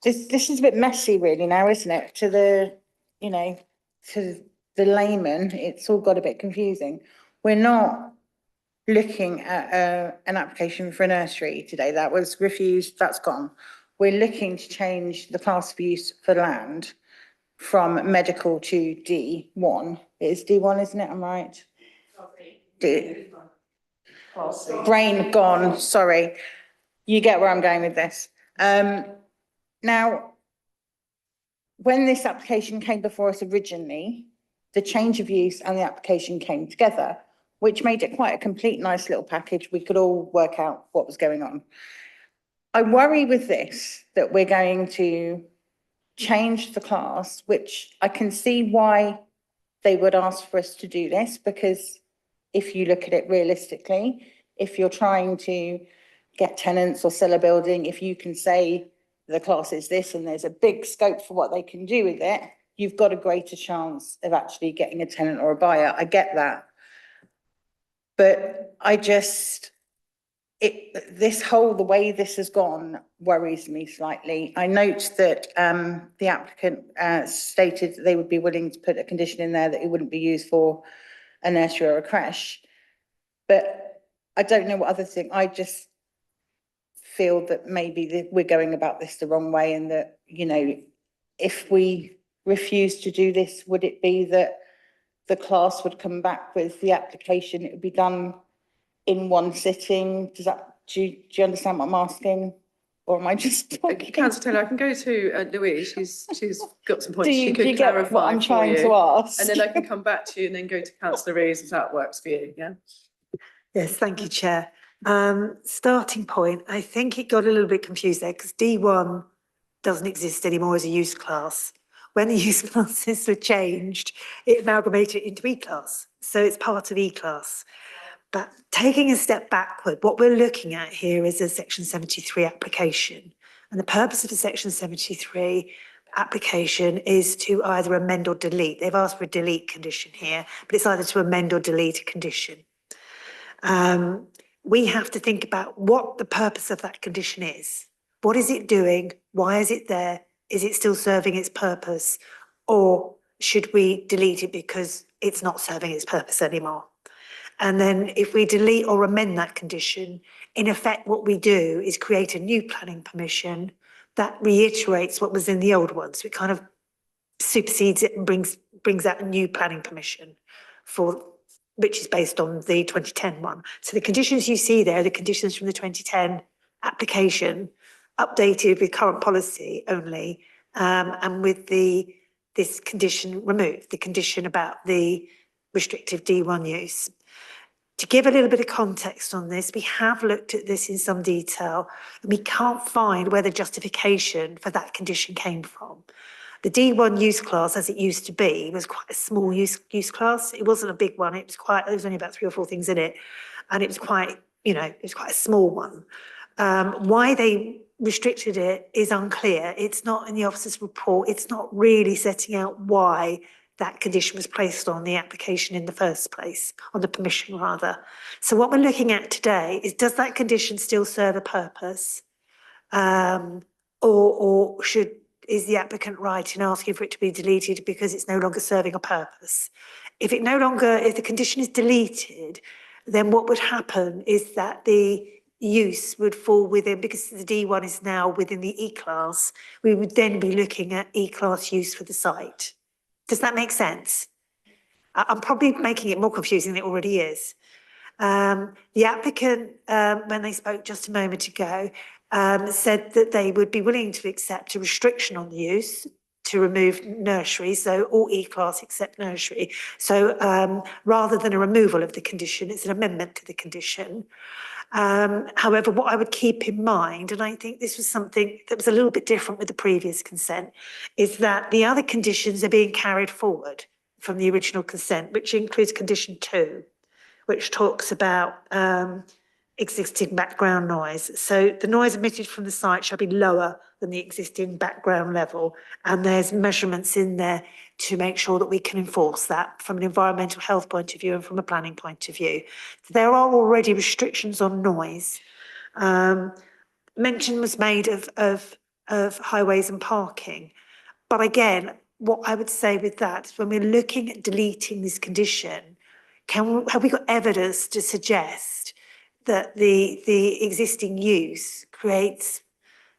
This is a bit messy really now, isn't it? To the, to the layman, it's all got a bit confusing. We're not looking at an application for a nursery today. That was refused, that's gone. We're looking to change the class of use for land from medical to D1. It is D1, isn't it? I'm right? D. Brain gone, sorry. You get where I'm going with this. Now, when this application came before us originally, the change of use and the application came together, which made it quite a complete, nice little package. We could all work out what was going on. I worry with this that we're going to change the class, which I can see why they would ask for us to do this, because if you look at it realistically, if you're trying to get tenants or sell a building, if you can say the class is this and there's a big scope for what they can do with it, you've got a greater chance of actually getting a tenant or a buyer. I get that. But I just, the way this has gone worries me slightly. I note that the applicant stated that they would be willing to put a condition in there that it wouldn't be used for a nursery or a creche. But I don't know what other thing, I just feel that maybe we're going about this the wrong way, and that, if we refuse to do this, would it be that the class would come back with the application, it would be done in one sitting? Do you understand what I'm asking? Or am I just talking? Councillor Taylor, I can go to Louise, she's got some points Do she you could get what clarify I'm for trying you. to ask? And then I can come back to you and then go to Councillor Rees if that works for you, yeah? Yes, thank you, Chair. Starting point, I think it got a little bit confused there because D1 doesn't exist anymore as a use class. When the use classes were changed, it amalgamated into E-class. So it's part of E-class. But taking a step backward, what we're looking at here is a Section 73 application. And the purpose of the Section 73 application is to either amend or delete. They've asked for a delete condition here, but it's either to amend or delete a condition. We have to think about what the purpose of that condition is. What is it doing? Why is it there? Is it still serving its purpose? Or should we delete it because it's not serving its purpose anymore? And then if we delete or amend that condition, in effect, what we do is create a new planning permission that reiterates what was in the old one. So it kind of supersedes it and brings out a new planning permission which is based on the 2010 one. So the conditions you see there are the conditions from the 2010 application, updated with current policy only, and with this condition removed, the condition about the restrictive D1 use. To give a little bit of context on this, we have looked at this in some detail and we can't find where the justification for that condition came from. The D1 use class, as it used to be, was quite a small use class. It wasn't a big one. There was only about 3 or 4 things in it. And it was quite, it was quite a small one. Why they restricted it is unclear. It's not in the officer's report. It's not really setting out why that condition was placed on the application in the first place, on the permission rather. So what we're looking at today is, does that condition still serve a purpose? Or is the applicant right in asking for it to be deleted because it's no longer serving a purpose? If the condition is deleted, then what would happen is that the use would fall within, because the D1 is now within the E-class, we would then be looking at E-class use for the site. Does that make sense? I'm probably making it more confusing than it already is. The applicant, when they spoke just a moment ago, said that they would be willing to accept a restriction on the use to remove nursery, so all E-class except nursery. So rather than a removal of the condition, it's an amendment to the condition. However, what I would keep in mind, and I think this was something that was a little bit different with the previous consent, is that the other conditions are being carried forward from the original consent, which includes condition 2, which talks about existing background noise. So the noise emitted from the site shall be lower than the existing background level, and there's measurements in there to make sure that we can enforce that from an environmental health point of view and from a planning point of view. There are already restrictions on noise. Mention was made of highways and parking, but again, what I would say with that, when we're looking at deleting this condition, have we got evidence to suggest that the existing use creates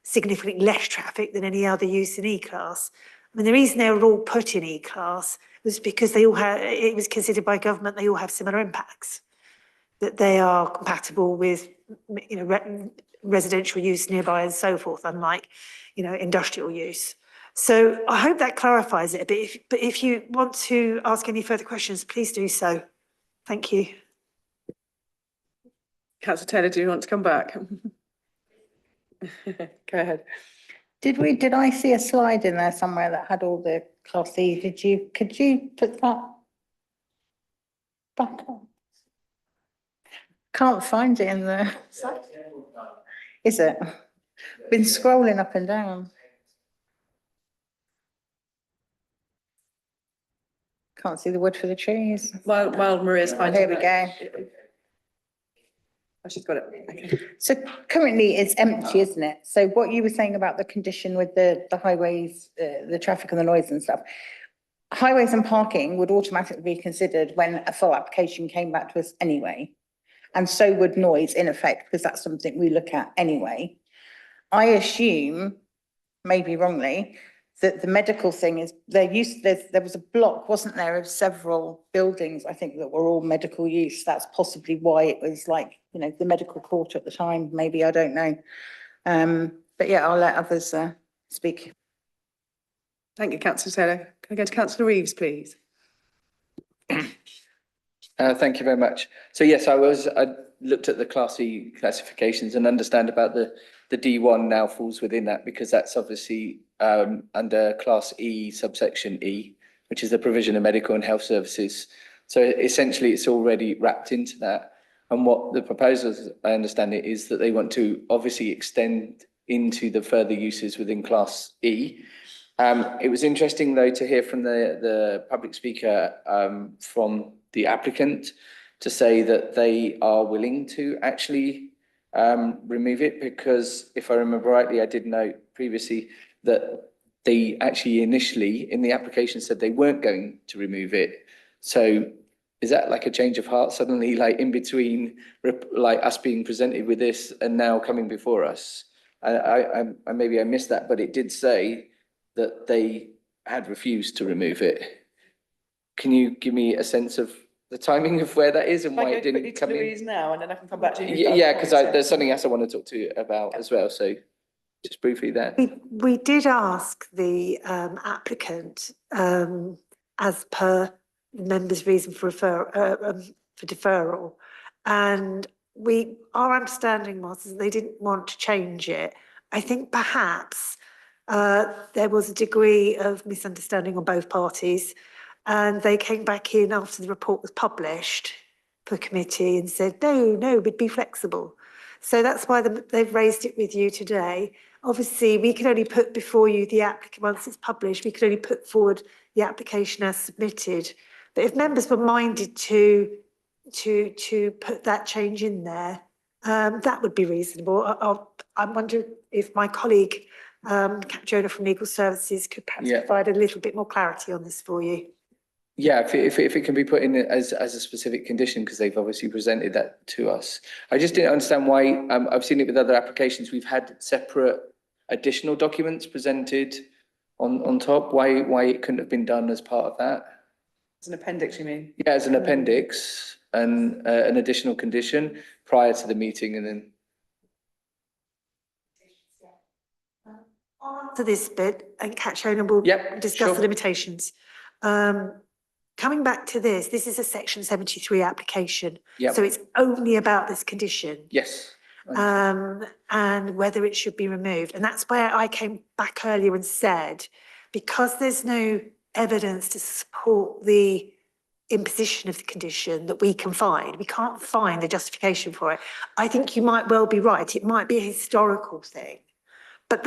significantly less traffic than any other use in E-class? I mean, the reason they were all put in E-class was because it was considered by government, they all have similar impacts, that they are compatible with, residential use nearby and so forth, unlike, industrial use. So I hope that clarifies it a bit. But if you want to ask any further questions, please do so. Thank you. Councillor Taylor, do you want to come back? Go ahead. Did I see a slide in there somewhere that had all the Class E? Could you put that back on? Can't find it in there. Is it? Been scrolling up and down. Can't see the wood for the trees. While Maria's finding Here we go. Oh, she's got it. Okay. So currently it's empty, isn't it? So what you were saying about the condition with the highways, the traffic and the noise and stuff, highways and parking would automatically be considered when a full application came back to us anyway. And so would noise in effect, because that's something we look at anyway. I assume, maybe wrongly, that the medical thing is, there was a block, wasn't there, of several buildings, I think, that were all medical use. That's possibly why it was like, the medical court at the time, maybe, I don't know. But yeah, I'll let others speak. Thank you, councillor Taylor. Can I go to councillor Reeves, please? Thank you very much. So yes, I looked at the Class E classifications and understand about the D1 now falls within that because that's obviously under Class E subsection E, which is the provision of medical and health services. So essentially it's already wrapped into that. And what the proposals, I understand it, is that they want to obviously extend into the further uses within Class E. It was interesting though to hear from the public speaker from the applicant to say that they are willing to actually remove it, because if I remember rightly, I did note previously that they actually initially in the application said they weren't going to remove it. So is that like a change of heart suddenly, like in between like us being presented with this and now coming before us? I maybe I missed that, but it did say that they had refused to remove it. Can you give me a sense of the timing of where that is and why it didn't come in? Louise now, and then I can come back to you. Yeah, because there's something else I want to talk to you about as well. So just briefly there. We did ask the applicant, as per the member's reason for deferral, and our understanding was that they didn't want to change it. I think perhaps there was a degree of misunderstanding on both parties, and they came back in after the report was published for committee and said, no, we'd be flexible. So that's why they've raised it with you today. Obviously, we can only put before you the applicant, once it's published, we can only put forward the application as submitted. But if members were minded to put that change in there, that would be reasonable. I wonder if my colleague, Catriona from Legal Services, could perhaps provide a little bit more clarity on this for you. Yeah, if it can be put in as a specific condition, because they've obviously presented that to us. I just didn't understand why, I've seen it with other applications, we've had separate additional documents presented on top. Why it couldn't have been done as part of that? As an appendix, you mean? Yeah, as an appendix and an additional condition prior to the meeting and then. To this bit, and Catriona will discuss the limitations. Coming back to this is a section 73 application. So it's only about this condition. Yes. And whether it should be removed. And that's where I came back earlier and said, because there's no evidence to support the imposition of the condition that we can find, we can't find the justification for it. I think you might well be right. It might be a historical thing, but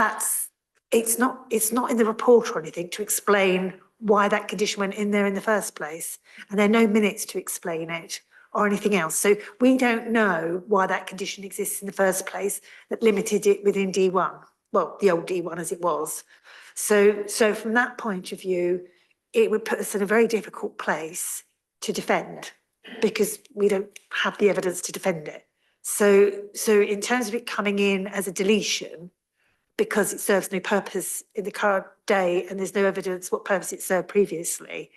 it's not in the report or anything to explain why that condition went in there in the first place. And there are no minutes to explain it or anything else. So we don't know why that condition exists in the first place that limited it within D1. Well, the old D1 as it was. So from that point of view, it would put us in a very difficult place to defend because we don't have the evidence to defend it. So in terms of it coming in as a deletion, because it serves no purpose in the current day and there's no evidence what purpose it served previously,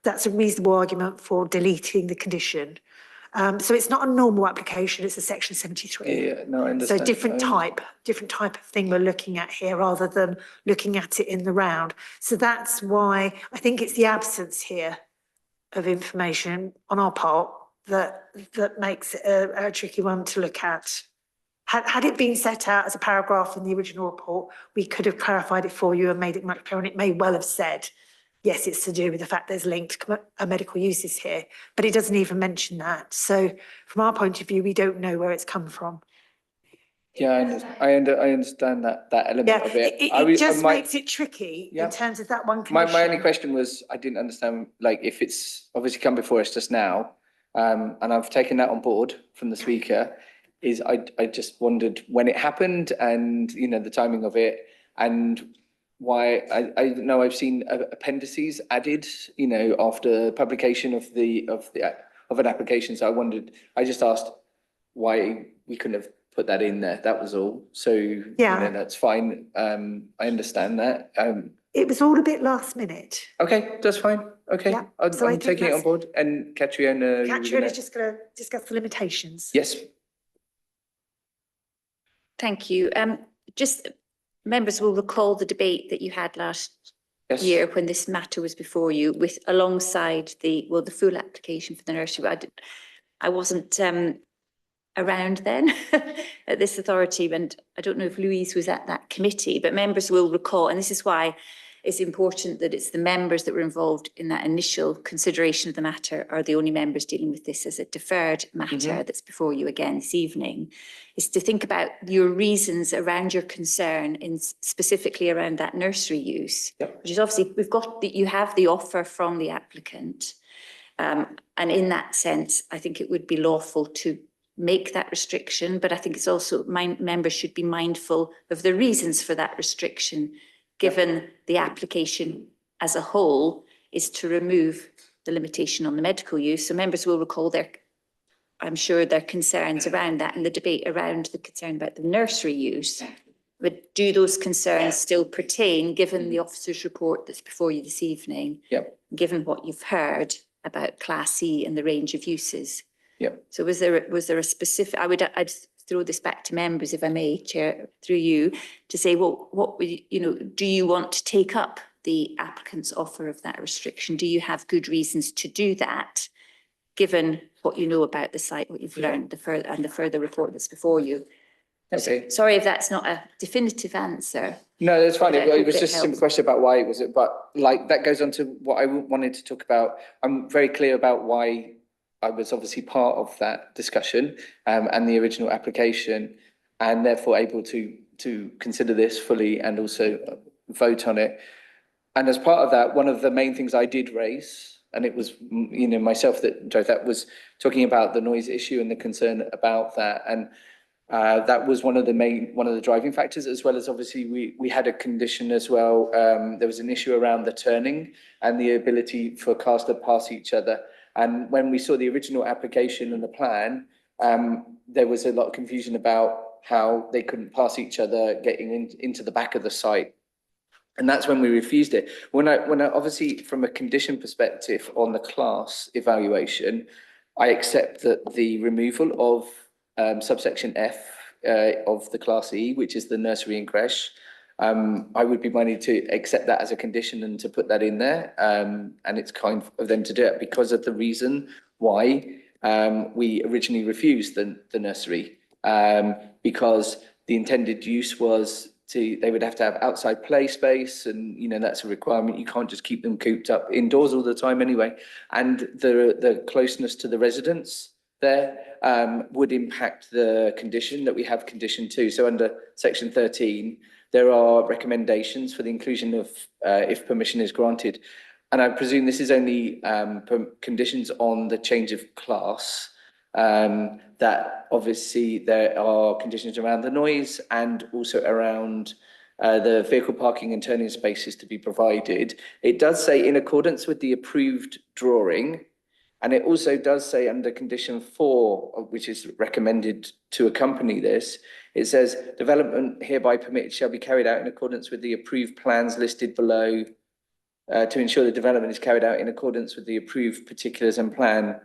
that's a reasonable argument for deleting the condition. So it's not a normal application, it's a section 73. Yeah, no, I understand. So different type of thing we're looking at here rather than looking at it in the round. So that's why I think it's the absence here of information on our part that makes it a tricky one to look at. Had it been set out as a paragraph in the original report, we could have clarified it for you and made it much clearer, and it may well have said, yes, it's to do with the fact there's linked medical uses here, but it doesn't even mention that. So from our point of view, we don't know where it's come from. Yeah, I understand that element of it. It just makes it tricky in terms of that one condition. My only question was, I didn't understand, like, if it's obviously come before us just now, and I've taken that on board from the speaker, is I just wondered when it happened and, you know, the timing of it and why I know I've seen appendices added, you know, after publication of an application. So I just asked why we couldn't have put that in there. That was all. So yeah, you know, that's fine. I understand that. It was all a bit last minute. Okay, that's fine. Okay, yeah. I'm taking it on board. And Catriona. Catriona's just going to discuss the limitations. Yes. Thank you. Just members will recall the debate that you had last Yes. year when this matter was before you, with alongside the full application for the nursery. I wasn't around then at this authority, and I don't know if Louise was at that committee, but members will recall, and this is why it's important that it's the members that were involved in that initial consideration of the matter are the only members dealing with this as a deferred matter that's before you again this evening, is to think about your reasons around your concern in specifically around that nursery use, which is obviously you have the offer from the applicant. And in that sense, I think it would be lawful to make that restriction, but I think it's also members should be mindful of the reasons for that restriction, given the application as a whole is to remove the limitation on the medical use. So members will recall I'm sure their concerns around that and the debate around the concern about the nursery use. But do those concerns still pertain, given the officer's report that's before you this evening? Yep. Given what you've heard about Class C and the range of uses? Yep. So was there a specific, I'd throw this back to members, if I may, Chair, through you, to say, well, what would do you want to take up the applicant's offer of that restriction? Do you have good reasons to do that, given what you know about the site, what you've learned, the further report that's before you? Okay. Sorry if that's not a definitive answer. No, that's fine. But I It hope was it just a simple helps. question about why it was it, but like that goes on to what I wanted to talk about. I'm very clear about why I was obviously part of that discussion and the original application, and therefore able to consider this fully and also vote on it. And as part of that, one of the main things I did raise, and it was myself that drove that, was talking about the noise issue and the concern about that. And that was one of the driving factors, as well as obviously we had a condition as well. There was an issue around the turning and the ability for cars to pass each other. And when we saw the original application and the plan, there was a lot of confusion about how they couldn't pass each other getting into the back of the site. And that's when we refused it. When I obviously from a condition perspective on the class evaluation, I accept that the removal of subsection F of the Class E, which is the nursery and creche, I would be minded to accept that as a condition and to put that in there. And it's kind of them to do it because of the reason why we originally refused the nursery, because the intended use was they would have to have outside play space, and that's a requirement. You can't just keep them cooped up indoors all the time anyway. And the closeness to the residents there would impact the condition that we have, condition 2. So under section 13, there are recommendations for the inclusion of if permission is granted. And I presume this is only conditions on the change of class, that obviously there are conditions around the noise and also around the vehicle parking and turning spaces to be provided. It does say in accordance with the approved drawing, and it also does say under condition 4, which is recommended to accompany this, it says development hereby permitted shall be carried out in accordance with the approved plans listed below to ensure the development is carried out in accordance with the approved particulars and plan.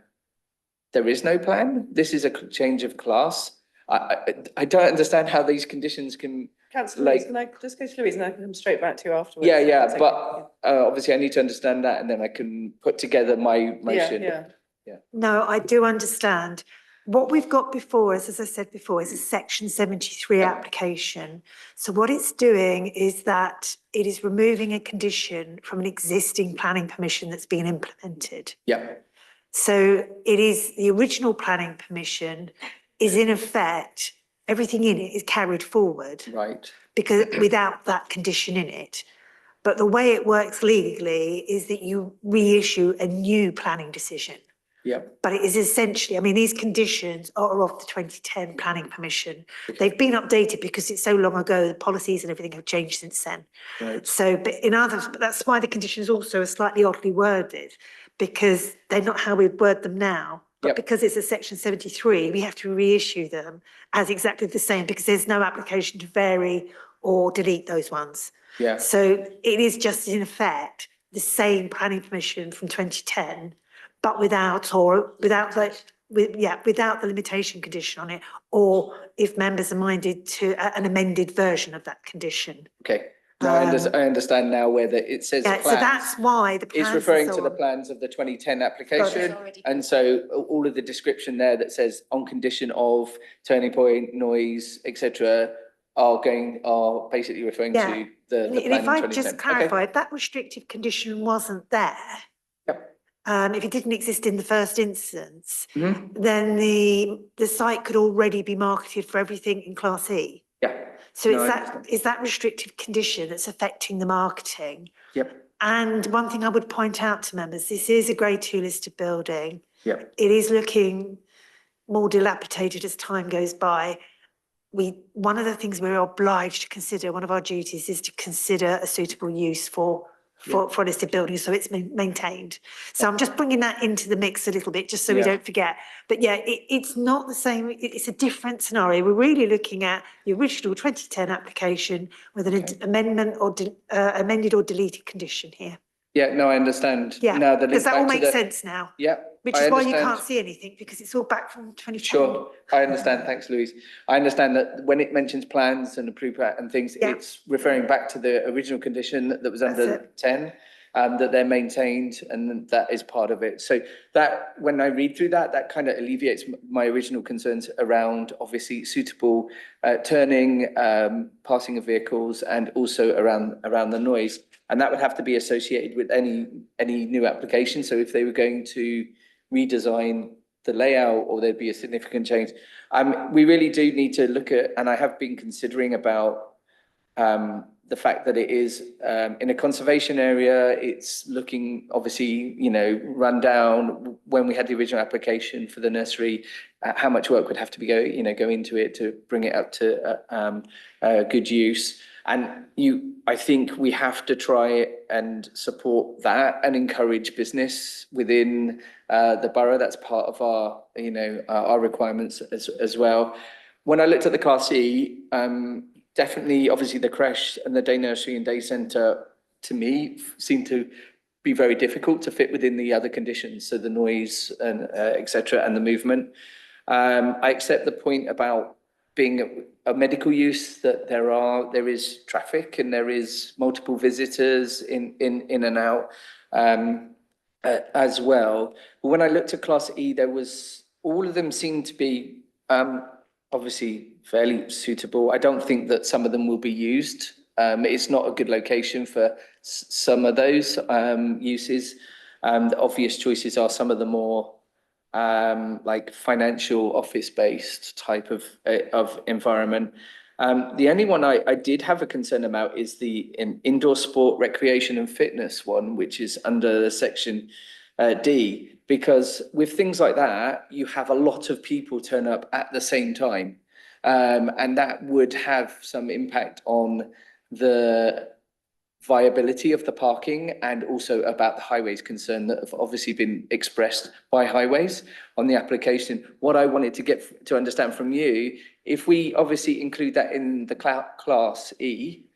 There is no plan. This is a change of class. I don't understand how these conditions can. Councillor Louise, can I just go to Louise and I can come straight back to you afterwards? Yeah, but obviously I need to understand that and then I can put together my motion. Yeah. No, I do understand. What we've got before us, as I said before, is a section 73 application. So what it's doing is that it is removing a condition from an existing planning permission that's been implemented. Yeah. So it is the original planning permission is in effect, everything in it is carried forward. Right. Because without that condition in it. But the way it works legally is that you reissue a new planning decision. Yeah. But it is essentially, these conditions are of the 2010 planning permission. They've been updated because it's so long ago, the policies and everything have changed since then. Right. So, but that's why the conditions also are slightly oddly worded, because they're not how we'd word them now. But because it's a section 73, we have to reissue them as exactly the same because there's no application to vary or delete those ones. Yeah. So it is just in effect the same planning permission from 2010, but without the without the limitation condition on it, or if members are minded to an amended version of that condition. Okay. Now I understand now where it says Yeah, plans. so that's why the plans It's are referring so to the on. plans of the 2010 application. And so all of the description there that says on condition of turning point, noise, etc., are basically referring Yeah. to the And plan if in I 2010. just clarify, if that restrictive condition wasn't there, if it didn't exist in the first instance, then the site could already be marketed for everything in Class E. Yeah. So No, it's that restrictive condition that's affecting the marketing. Yep. And one thing I would point out to members, this is a Grade 2 listed building. Yep. It is looking more dilapidated as time goes by. One of the things we're obliged to consider, one of our duties is to consider a suitable use for a listed building, so it's maintained. So I'm just bringing that into the mix a little bit, just so we don't forget. But yeah, it's not the same, it's a different scenario. We're really looking at the original 2010 application with an amendment or amended or deleted condition here. Yeah, no, I understand. Yeah, Now the does link that all back to make sense now? Yeah. Which I is why you understand. can't see anything, because it's all back from 2010. Sure, I understand. Thanks, Louise. I understand that when it mentions plans and approved and things, it's referring back to the original condition that was under 10, that they're maintained, and that is part of it. So that, when I read through that, that kind of alleviates my original concerns around obviously suitable turning, passing of vehicles, and also around the noise. And that would have to be associated with any new application. So if they were going to redesign the layout, or there'd be a significant change. We really do need to look at, and I have been considering about the fact that it is in a conservation area. It's looking obviously, run down. When we had the original application for the nursery, how much work would have to be go into it to bring it up to good use. And I think we have to try and support that and encourage business within the borough. That's part of our requirements as well. When I looked at the Class E, definitely, obviously, the creche and the day nursery and day centre, to me, seem to be very difficult to fit within the other conditions. So the noise and etc. and the movement. I accept the point about being a medical use, that there is traffic and there is multiple visitors in and out as well. But when I looked at Class E, all of them seemed to be obviously fairly suitable. I don't think that some of them will be used. It's not a good location for some of those uses. The obvious choices are some of the more like financial office-based type of environment. The only one I did have a concern about is the indoor sport, recreation and fitness one, which is under section D, because with things like that, you have a lot of people turn up at the same time. And that would have some impact on the viability of the parking, and also about the highways concern that have obviously been expressed by highways on the application. What I wanted to get to understand from you, if we obviously include that in the Class E,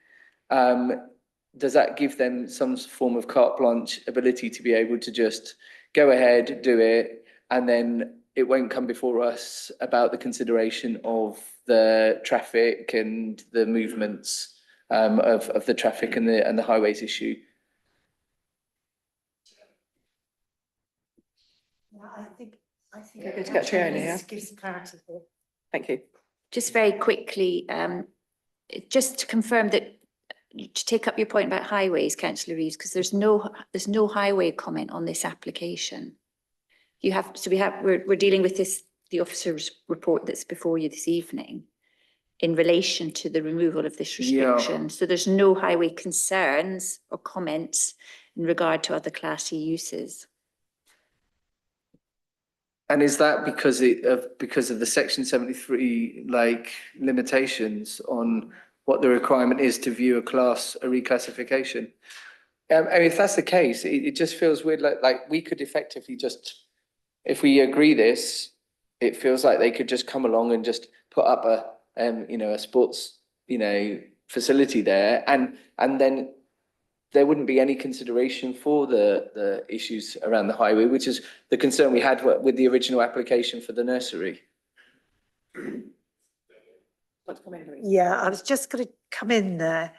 does that give them some form of carte blanche ability to be able to just go ahead, do it, and then it won't come before us about the consideration of the traffic and the movements of the traffic and the highways issue? I think You're good to get Triona, yeah? gives clarity here. Thank you. Just very quickly, just to confirm that, to take up your point about highways, councillor Reeves, because there's no highway comment on this application. We're dealing with the officer's report that's before you this evening in relation to the removal of this restriction. Yeah. So there's no highway concerns or comments in regard to other Class E uses. And is that because of the section 73 limitations on what the requirement is to view a reclassification? I mean, if that's the case, it just feels weird. Like we could effectively just, if we agree this, it feels like they could just come along and just put up a sports facility there, and then there wouldn't be any consideration for the issues around the highway, which is the concern we had with the original application for the nursery. Yeah, I was just going to come in there.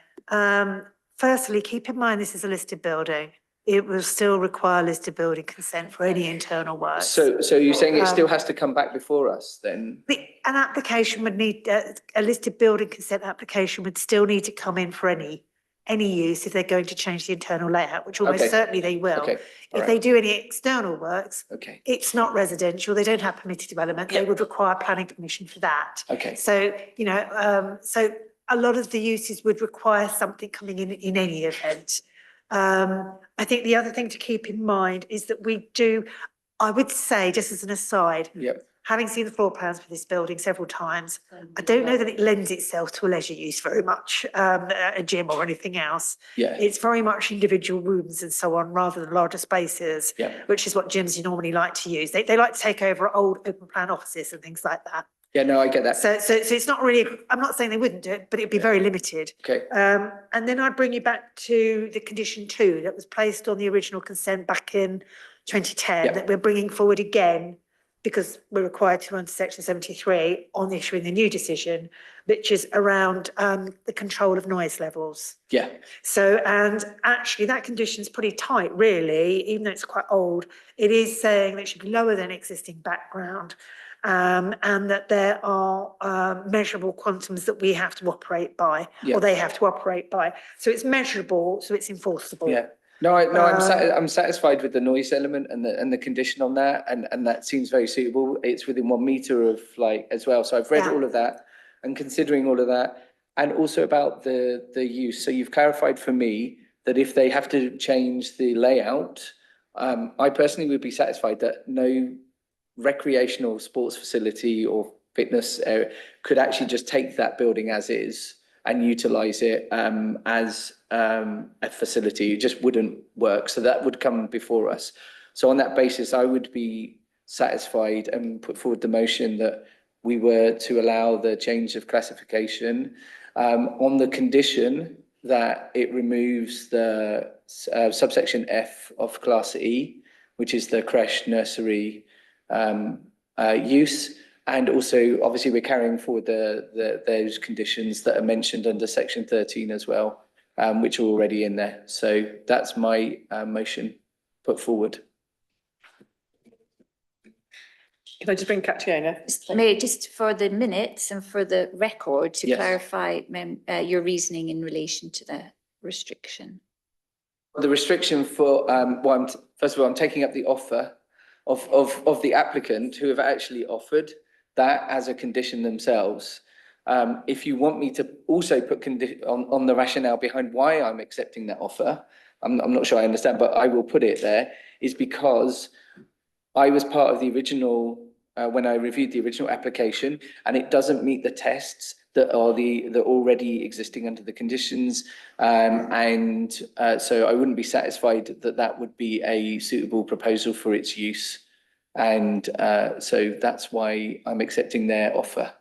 Firstly, keep in mind this is a listed building. It will still require listed building consent for any internal works. So you're saying it still has to come back before us then? An application would need, a listed building consent application would still need to come in for any use if they're going to change the internal layout, which almost certainly they will. Okay. If they do any external works, Okay. it's not residential, they don't have permitted development, they would require planning permission for that. Okay. So, you know, so a lot of the uses would require something coming in any event. I think the other thing to keep in mind is that we do, I would say, just as an aside, having seen the floor plans for this building several times, I don't know that it lends itself to a leisure use very much, a gym or anything else. Yeah. It's very much individual rooms and so on, rather than larger spaces, which is what gyms you normally like to use. They like to take over old open plan offices and things like that. Yeah, no, I get that. So it's not really, I'm not saying they wouldn't do it, but it'd be very limited. Okay. And then I'd bring you back to the condition 2 that was placed on the original consent back in 2010, that we're bringing forward again, because we're required to under section 73 on issuing the new decision, which is around the control of noise levels. Yeah. So, and actually that condition is pretty tight, really, even though it's quite old. It is saying that it should be lower than existing background. And that there are measurable quantums that we have to operate by, or they have to operate by. So it's measurable, so it's enforceable. Yeah. No, I'm satisfied with the noise element and the condition on that, and that seems very suitable. It's within 1 meter of like as well. So I've read all of that and considering all of that, and also about the use. So you've clarified for me that if they have to change the layout, I personally would be satisfied that no recreational sports facility or fitness area could actually just take that building as is and utilize it as a facility. It just wouldn't work. So that would come before us. So on that basis, I would be satisfied and put forward the motion that we were to allow the change of classification on the condition that it removes the subsection F of Class E, which is the creche nursery use, and also obviously we're carrying forward those conditions that are mentioned under section 13 as well, which are already in there. So that's my motion put forward. Can I just bring Catriona? May I just for the minutes and for the record to clarify your reasoning in relation to the restriction? The restriction for first of all, I'm taking up the offer of the applicant who have actually offered that as a condition themselves. If you want me to also put on the rationale behind why I'm accepting that offer, I'm not sure I understand, but I will put it there, is because I was part of the original, when I reviewed the original application, and it doesn't meet the tests that are already existing under the conditions. So I wouldn't be satisfied that would be a suitable proposal for its use. And so that's why I'm accepting their offer.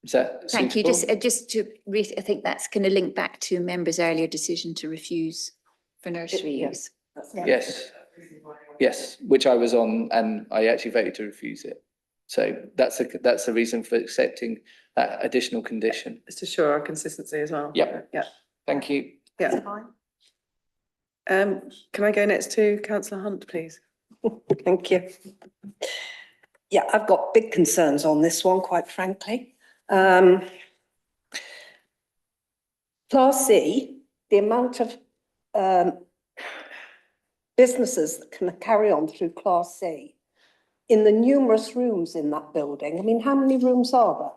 Is that Thank you. suitable? Just to I think that's going to link back to members' earlier decision to refuse for nursery use. Yes, which I was on, and I actually voted to refuse it. So that's the reason for accepting that additional condition. It's to show our consistency as well. Yeah. Thank you. Yeah. Can I go next to Councillor Hunt, please? Thank you. Yeah, I've got big concerns on this one, quite frankly. Class C, the amount of businesses that can carry on through Class C in the numerous rooms in that building. I mean, how many rooms are there?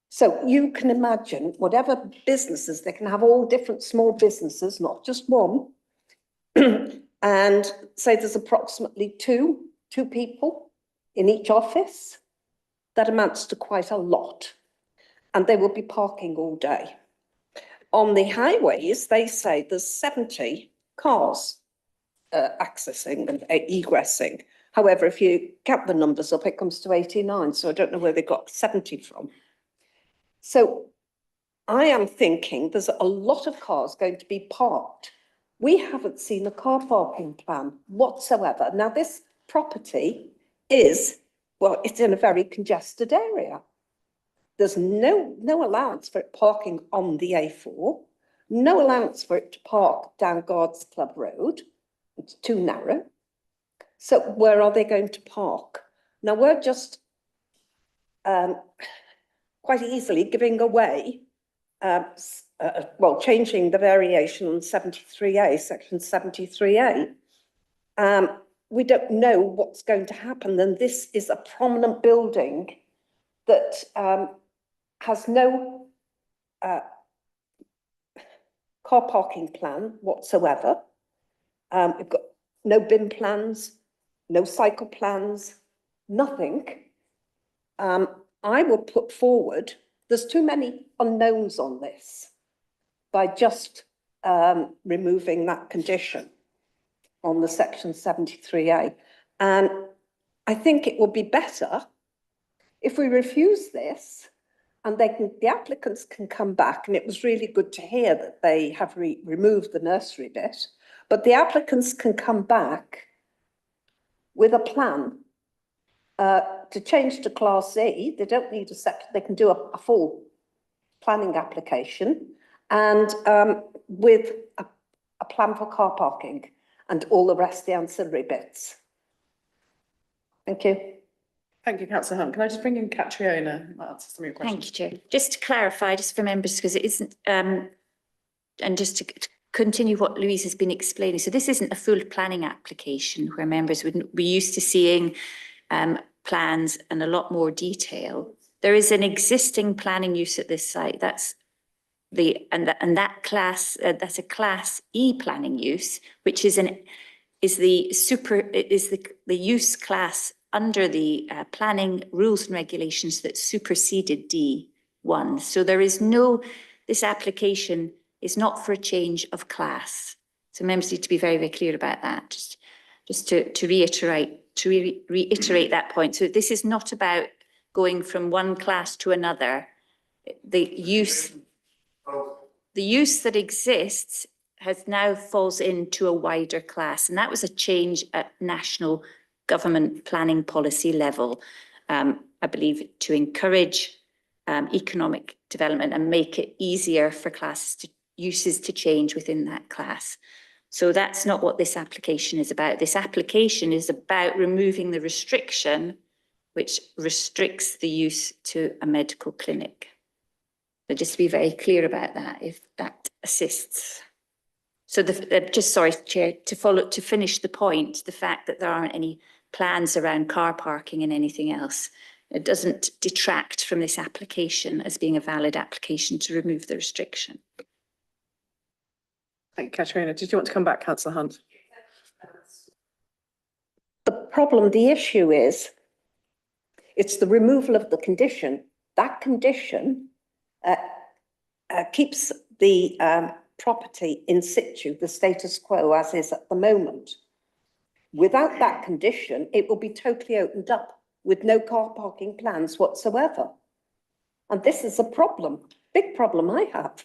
So you can imagine whatever businesses, they can have all different small businesses, not just one. And say there's approximately two people in each office. That amounts to quite a lot. And they will be parking all day. On the highways, they say there's 70 cars accessing and egressing. However, if you count the numbers up, it comes to 89. So I don't know where they got 70 from. So I am thinking there's a lot of cars going to be parked. We haven't seen a car parking plan whatsoever. Now, this property is, well, it's in a very congested area. There's no allowance for it parking on the A4, no allowance for it to park down Guards Club Road. It's too narrow. So where are they going to park? Now, we're just quite easily giving away, changing the variation on 73A, section 73A. We don't know what's going to happen. And this is a prominent building that has no car parking plan whatsoever. We've got no bin plans, no cycle plans, nothing. I would put forward, there's too many unknowns on this by just removing that condition on the section 73A. And I think it would be better if we refuse this and the applicants can come back, and it was really good to hear that they have removed the nursery bit, but the applicants can come back with a plan to change to Class E. They don't need a section, they can do a full planning application and with a plan for car parking and all the rest, the ancillary bits. Thank you. Thank you, Councillor Hunt. Can I just bring in Catriona? Might answer some of your questions. Thank you, Chair. Just to clarify, just for members, because it isn't, and just to continue what Louise has been explaining. So this isn't a full planning application where members would be used to seeing plans and a lot more detail. There is an existing planning use at this site. That's that class. That's a Class E planning use, which is the use class under the planning rules and regulations that superseded D1. So there is this application is not for a change of class. So members need to be very, very clear about that. Just to reiterate that point. So this is not about going from one class to another. The use that exists now falls into a wider class, and that was a change at national government planning policy level, I believe, to encourage economic development and make it easier for uses to change within that class. So that's not what this application is about. This application is about removing the restriction which restricts the use to a medical clinic. So just to be very clear about that, if that assists. So sorry, Chair, to finish the point, the fact that there aren't any plans around car parking and anything else, it doesn't detract from this application as being a valid application to remove the restriction. Thank you, Catriona. Did you want to come back, Councillor Hunt? The issue is, it's the removal of the condition. That condition keeps the property in situ, the status quo as is at the moment. Without that condition, it will be totally opened up with no car parking plans whatsoever. And this is a problem, big problem I have.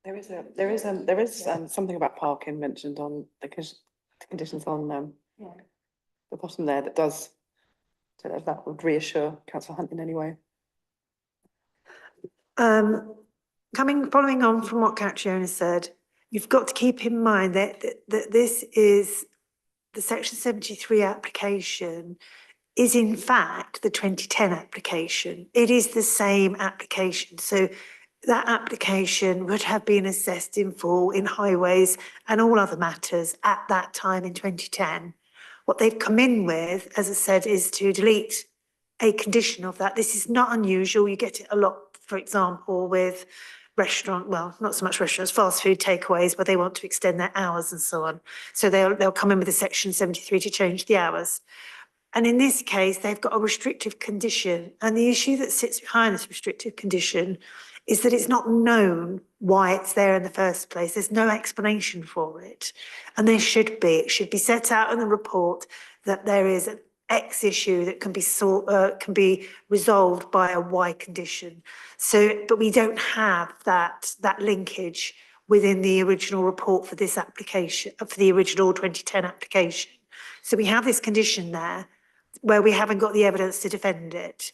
There is something about parking mentioned on the conditions on the bottom there that does, so that would reassure Councillor Hunt in any way. Following on from what Catriona said, you've got to keep in mind that this is the Section 73 application is in fact the 2010 application. It is the same application. So that application would have been assessed in full in highways and all other matters at that time in 2010. What they've come in with, as I said, is to delete a condition of that. This is not unusual. You get it a lot, for example, with not so much restaurants, fast food takeaways, but they want to extend their hours and so on. So they'll come in with a Section 73 to change the hours. And in this case, they've got a restrictive condition. And the issue that sits behind this restrictive condition is that it's not known why it's there in the first place. There's no explanation for it. And there should be. It should be set out in the report that there is X issue that can be resolved by a Y condition. So, but we don't have that linkage within the original report for this application, for the original 2010 application. So we have this condition there where we haven't got the evidence to defend it.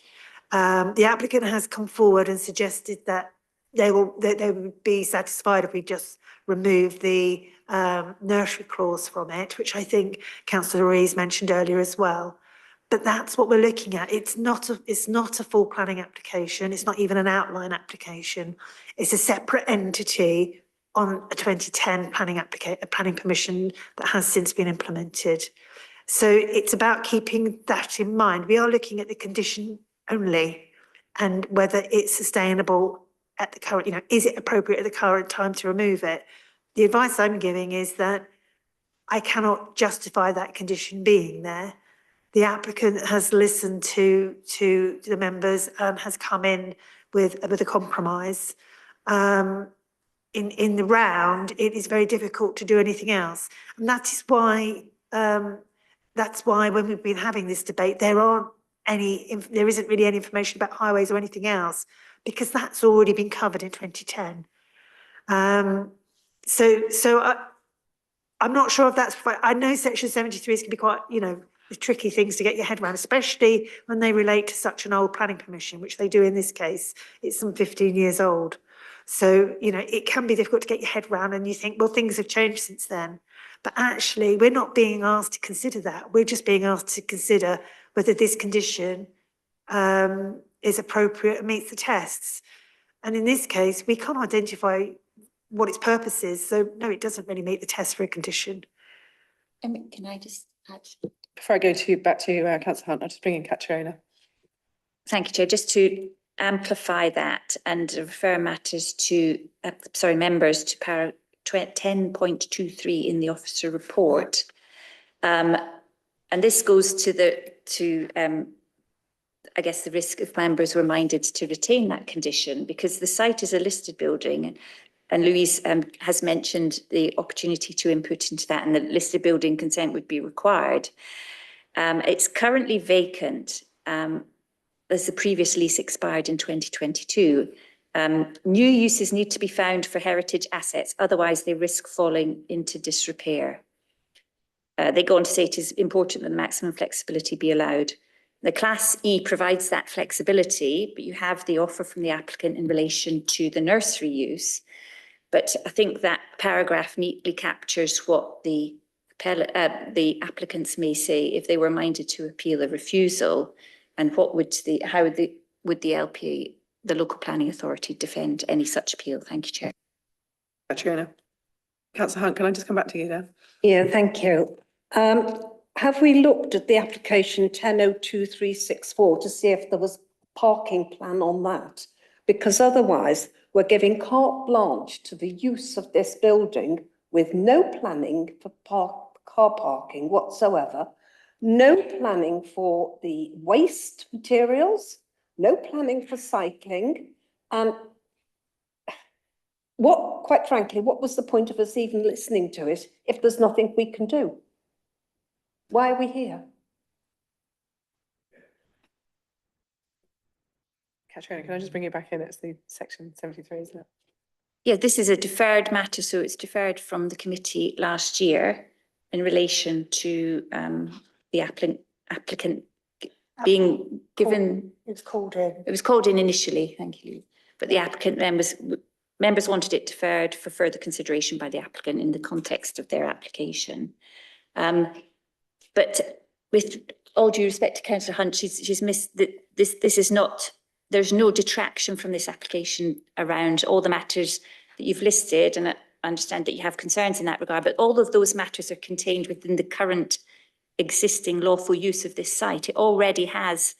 The applicant has come forward and suggested that they would be satisfied if we just remove the nursery clause from it, which I think Councillor Rees mentioned earlier as well. But that's what we're looking at. It's not a full planning application. It's not even an outline application. It's a separate entity on a 2010 planning permission that has since been implemented. So it's about keeping that in mind. We are looking at the condition only and whether it's sustainable at the current, is it appropriate at the current time to remove it? The advice I'm giving is that I cannot justify that condition being there. The applicant has listened to the members and has come in with a compromise. In the round, it is very difficult to do anything else. And that is why, when we've been having this debate, there isn't really any information about highways or anything else, because that's already been covered in 2010. I'm not sure if that's, I know section 73 can be quite, the tricky things to get your head around, especially when they relate to such an old planning permission, which they do in this case. It's some 15 years old. So, it can be difficult to get your head around and you think, well, things have changed since then. But actually, we're not being asked to consider that. We're just being asked to consider whether this condition is appropriate and meets the tests. And in this case, we can't identify what its purpose is. So, no, it doesn't really meet the test for a condition. Can I just add? Before I go back to Councillor Hunt, I'll just bring in Catriona. Thank you, Chair. Just to amplify that and refer matters to, members to para 10.23 in the officer report. And this goes to I guess the risk of members were minded to retain that condition, because the site is a listed building, and Louise has mentioned the opportunity to input into that, and the listed building consent would be required. It's currently vacant as the previous lease expired in 2022. New uses need to be found for heritage assets, otherwise they risk falling into disrepair. They go on to say it is important that the maximum flexibility be allowed. The Class E provides that flexibility, but you have the offer from the applicant in relation to the nursery use. But I think that paragraph neatly captures what the applicants may say if they were minded to appeal a refusal, and how would the LPA, the local planning authority, defend any such appeal? Thank you, Chair. Catriona. Councillor Hunt, can I just come back to you now? Yeah, thank you. Have we looked at the application 10.02364 to see if there was a parking plan on that? Because otherwise we're giving carte blanche to the use of this building with no planning for car parking whatsoever, no planning for the waste materials, no planning for cycling. And quite frankly, what was the point of us even listening to it if there's nothing we can do? Why are we here? Catriona, can I just bring you back in? It's the section 73, isn't it? Yeah, this is a deferred matter, so it's deferred from the committee last year in relation to the applicant being given. It was called in. It was called in initially, thank you. But the applicant members wanted it deferred for further consideration by the applicant in the context of their application. But with all due respect to Councillor Hunt, she's missed that this is not, there's no detraction from this application around all the matters that you've listed, and I understand that you have concerns in that regard, but all of those matters are contained within the current existing lawful use of this site. It already has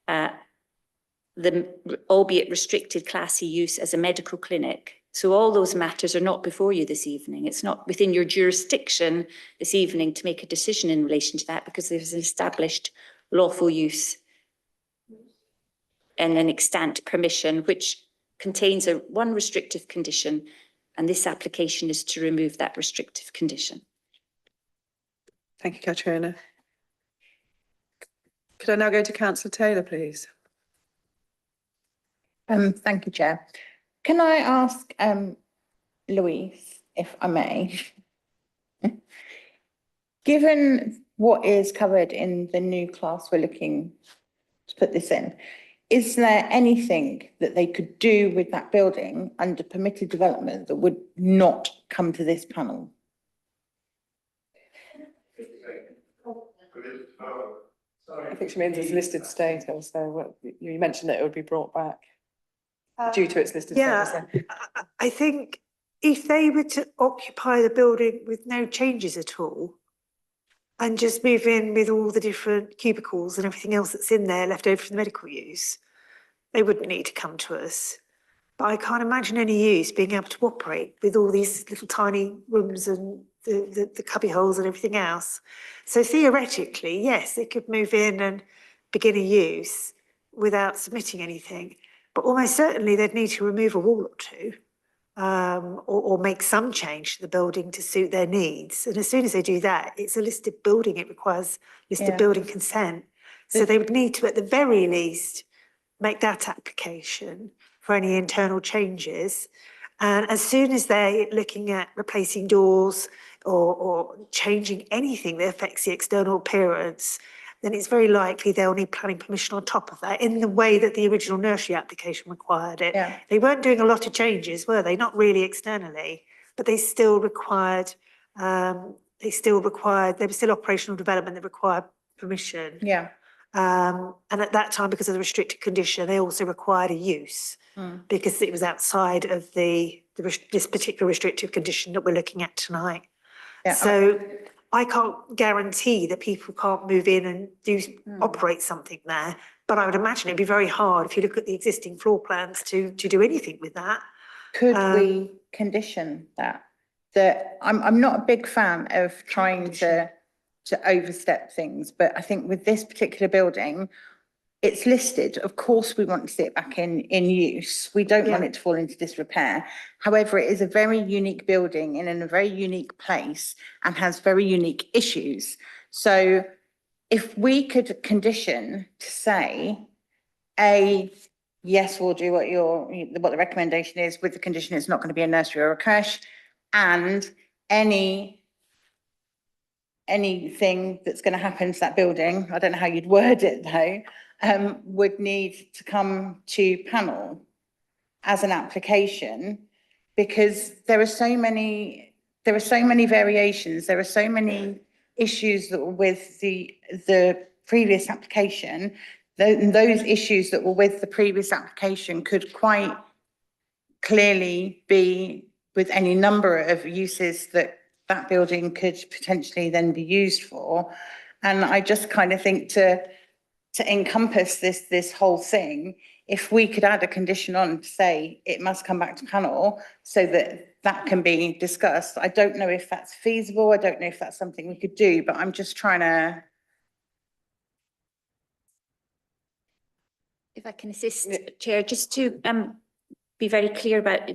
the albeit restricted Class E use as a medical clinic. So all those matters are not before you this evening. It's not within your jurisdiction this evening to make a decision in relation to that, because there's an established lawful use and an extant permission, which contains one restrictive condition, and this application is to remove that restrictive condition. Thank you, Catriona. Could I now go to councillor Taylor, please? Thank you, Chair. Can I ask, Louise, if I may? Given what is covered in the new class we're looking to put this in, is there anything that they could do with that building under permitted development that would not come to this panel? I think she means its listed status, so what, you mentioned that it would be brought back due to its listed status. Yeah, I think if they were to occupy the building with no changes at all and just move in with all the different cubicles and everything else that's in there left over from the medical use, they wouldn't need to come to us. But I can't imagine any use being able to operate with all these little tiny rooms and the cubby holes and everything else. So theoretically, yes, they could move in and begin a use without submitting anything. But almost certainly they'd need to remove a wall or two, or make some change to the building to suit their needs. And as soon as they do that, it's a listed building. It requires listed building consent. So they would need to, at the very least, make that application for any internal changes. And as soon as they're looking at replacing doors or changing anything that affects the external appearance, then it's very likely they'll need planning permission on top of that in the way that the original nursery application required it. Yeah. They weren't doing a lot of changes, were they? Not really externally, but they still required, there was still operational development that required permission. Yeah. And at that time, because of the restricted condition, they also required a use because it was outside of this particular restrictive condition that we're looking at tonight. Yeah. So I can't guarantee that people can't move in and operate something there, but I would imagine it'd be very hard if you look at the existing floor plans to do anything with that. Could we condition that? That I'm not a big fan of trying to overstep things, but I think with this particular building, it's listed. Of course, we want to see it back in use. We don't want it to fall into disrepair. However, it is a very unique building and in a very unique place and has very unique issues. So if we could condition to say, yes, we'll do what the recommendation is with the condition it's not going to be a nursery or a creche, and anything that's going to happen to that building, I don't know how you'd word it though, would need to come to panel as an application, because there are so many variations, there are so many issues that were with the previous application. Those issues that were with the previous application could quite clearly be with any number of uses that building could potentially then be used for. And I just kind of think to encompass this whole thing, if we could add a condition on to say it must come back to panel so that can be discussed. I don't know if that's feasible. I don't know if that's something we could do, but I'm just trying to. If I can assist, Chair, just to be very clear about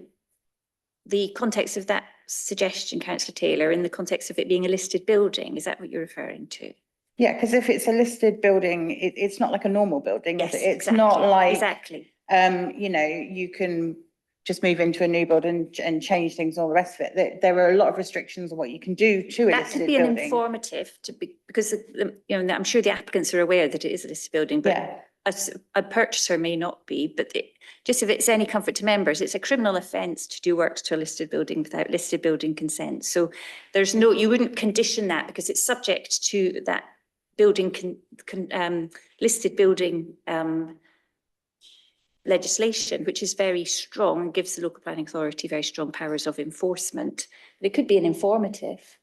the context of that suggestion, councillor Taylor, in the context of it being a listed building, is that what you're referring to? Yeah, because if it's a listed building, it's not like a normal building. Yes, It's exactly, not like, exactly. You can just move into a new building and change things, all the rest of it. There are a lot of restrictions on what you can do to a That listed could be building. an informative because I'm sure the applicants are aware that it is a listed building, but a purchaser may not be. But just if it's any comfort to members, it's a criminal offence to do works to a listed building without listed building consent. So you wouldn't condition that because it's subject to that building listed building legislation, which is very strong and gives the local planning authority very strong powers of enforcement. But it could be an informative.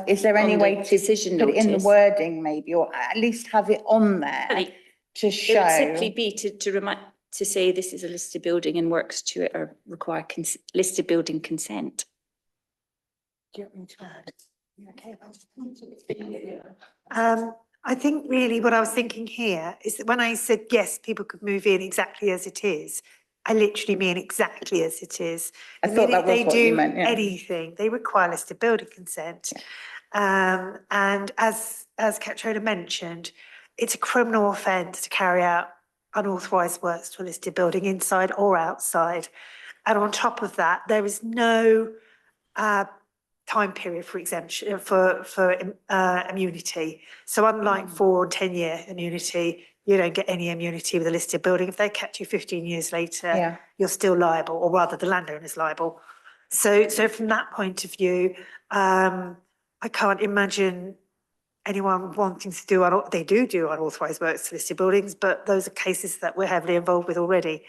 Is there any way to put it in the wording maybe, or at least have it on there to show? It would simply be to say this is a listed building and works to it or require listed building consent. Do you want me to add? Okay. I think really what I was thinking here is that when I said, yes, people could move in exactly as it is, I literally mean exactly as it is. I thought that was what you meant, yeah. Anything, they require listed building consent. And as Catriona mentioned, it's a criminal offence to carry out unauthorised works to a listed building inside or outside. And on top of that, there is no time period for exemption for immunity. So unlike 4 and 10-year immunity, you don't get any immunity with a listed building. If they catch you 15 years later, you're still liable, or rather the landowner is liable. So from that point of view, I can't imagine anyone wanting to do, they do unauthorised works to listed buildings, but those are cases that we're heavily involved with already.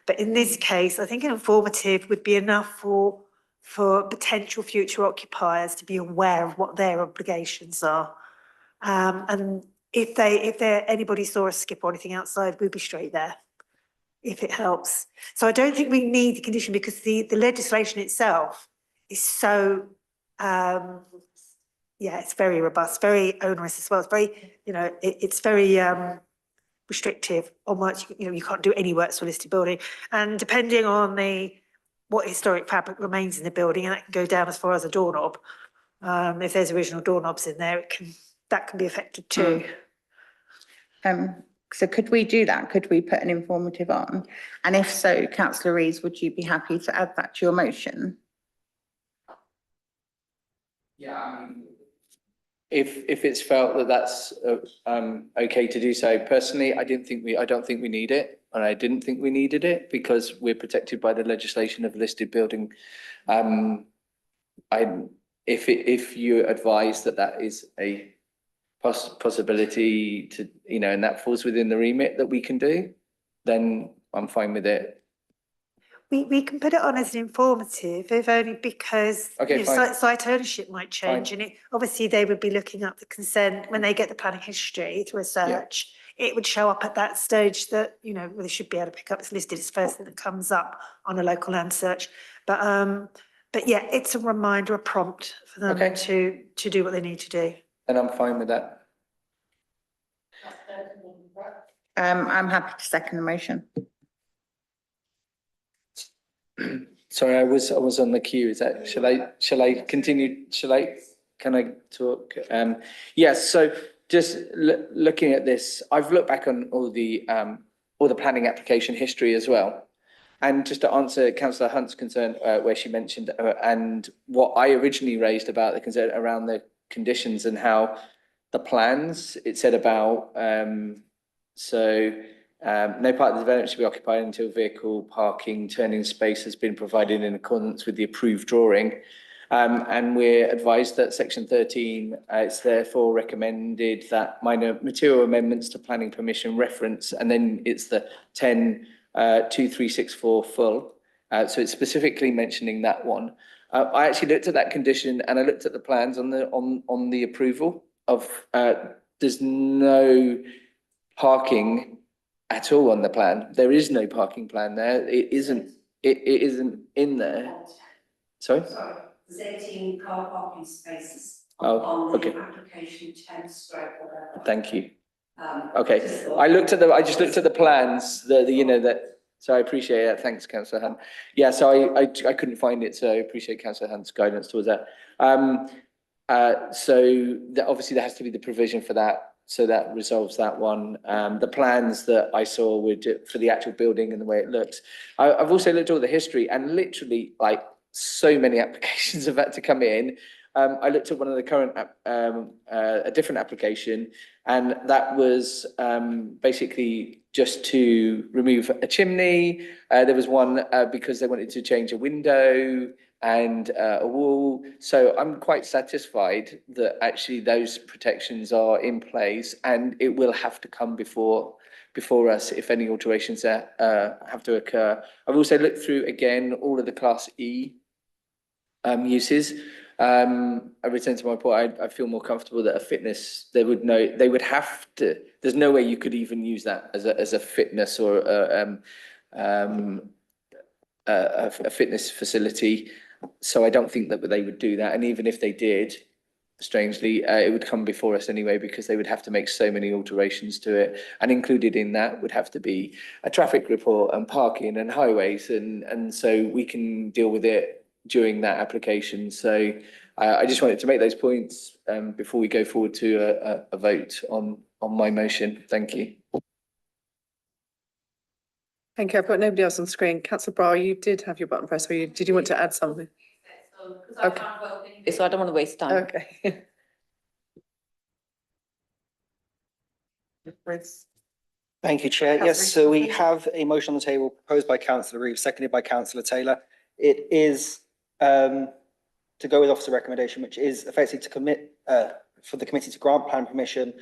But in this case, I think an informative would be enough for potential future occupiers to be aware of what their obligations are. And if anybody saw us skip or anything outside, we'd be straight there, if it helps. So I don't think we need the condition, because the legislation itself is so, it's very robust, very onerous as well. It's very, it's very restrictive on works. You can't do any works to a listed building. And depending on what historic fabric remains in the building, and that can go down as far as a doorknob. If there's original doorknobs in there, that can be affected too. So could we do that? Could we put an informative on? And if so, councillor Rees, would you be happy to add that to your motion? Yeah, I mean, if it's felt that that's okay to do so. Personally, I don't think we need it, and I didn't think we needed it because we're protected by the legislation of listed building. If you advise that is a possibility to, and that falls within the remit that we can do, then I'm fine with it. We can put it on as an informative, if only because site ownership might change. Fine. And obviously they would be looking up the consent when they get the planning history through a search. Yeah. It would show up at that stage that, they should be able to pick up. It's listed as first thing that comes up on a local land search. But yeah, it's a reminder, a prompt for them to do what they need to do. And I'm fine with that. I'm happy to second the motion. Sorry, I was on the queue. Is that, shall I continue? Can I talk? Yes, so just looking at this, I've looked back on all the planning application history as well. And just to answer Councillor Hunt's concern, where she mentioned, and what I originally raised about the concern around the conditions and how the plans, it said about, no part of the development should be occupied until vehicle parking turning space has been provided in accordance with the approved drawing. And we're advised that section 13, it's therefore recommended that minor material amendments to planning permission reference, and then it's the 10.2364 full. So it's specifically mentioning that one. I actually looked at that condition and I looked at the plans on the approval of, there's no parking at all on the plan. There is no parking plan there. It isn't in there. Sorry? There's 18 car parking spaces on the application 10 stroke whatever. Thank you. Okay, I just looked at the plans, so I appreciate that. Thanks, Councillor Hunt. Yeah, so I couldn't find it, so I appreciate Councillor Hunt's guidance towards that. So obviously there has to be the provision for that. So that resolves that one. The plans that I saw were for the actual building and the way it looks. I've also looked at all the history, and literally so many applications have had to come in. I looked at one of the current, a different application, and that was basically just to remove a chimney. There was one because they wanted to change a window and a wall. So I'm quite satisfied that actually those protections are in place, and it will have to come before us if any alterations have to occur. I've also looked through again all of the Class E uses. I return to my point. I feel more comfortable that a fitness, they would have to. There's no way you could even use that as a fitness or a fitness facility. So I don't think that they would do that. And even if they did, strangely, it would come before us anyway, because they would have to make so many alterations to it. And included in that would have to be a traffic report and parking and highways. And so we can deal with it during that application. So I just wanted to make those points before we go forward to a vote on on my motion. Thank you. Thank you. I've got nobody else on screen. Councillor Brar, you did have your button pressed, did you want to add something? Okay. So I don't want to waste time. Okay. Thank you, Chair. Yes, so we have a motion on the table proposed by Councillor Reeves, seconded by Councillor Taylor. It is to go with officer recommendation, which is effectively to commit for the committee to grant plan permission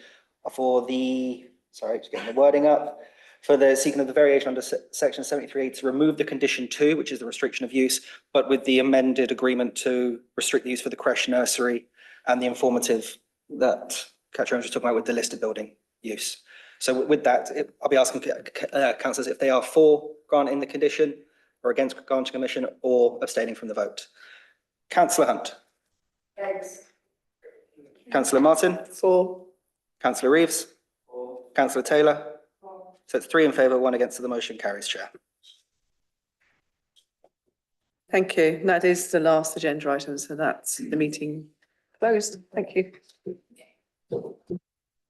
for the, sorry, just getting the wording up, for the seeking of the variation under section 73 to remove the condition 2, which is the restriction of use, but with the amended agreement to restrict the use for the creche nursery and the informative that Councillor Jones was talking about with the listed building use. So with that, I'll be asking councillors if they are for granting the condition or against granting permission or abstaining from the vote. Councillor Hunt. Yes. Councillor Martin. For. Councillor Reeves. For. Councillor Taylor. For. So it's 3 in favour, 1 against, so the motion carries, Chair. Thank you. That is the last agenda item, so that's the meeting closed. Thank you.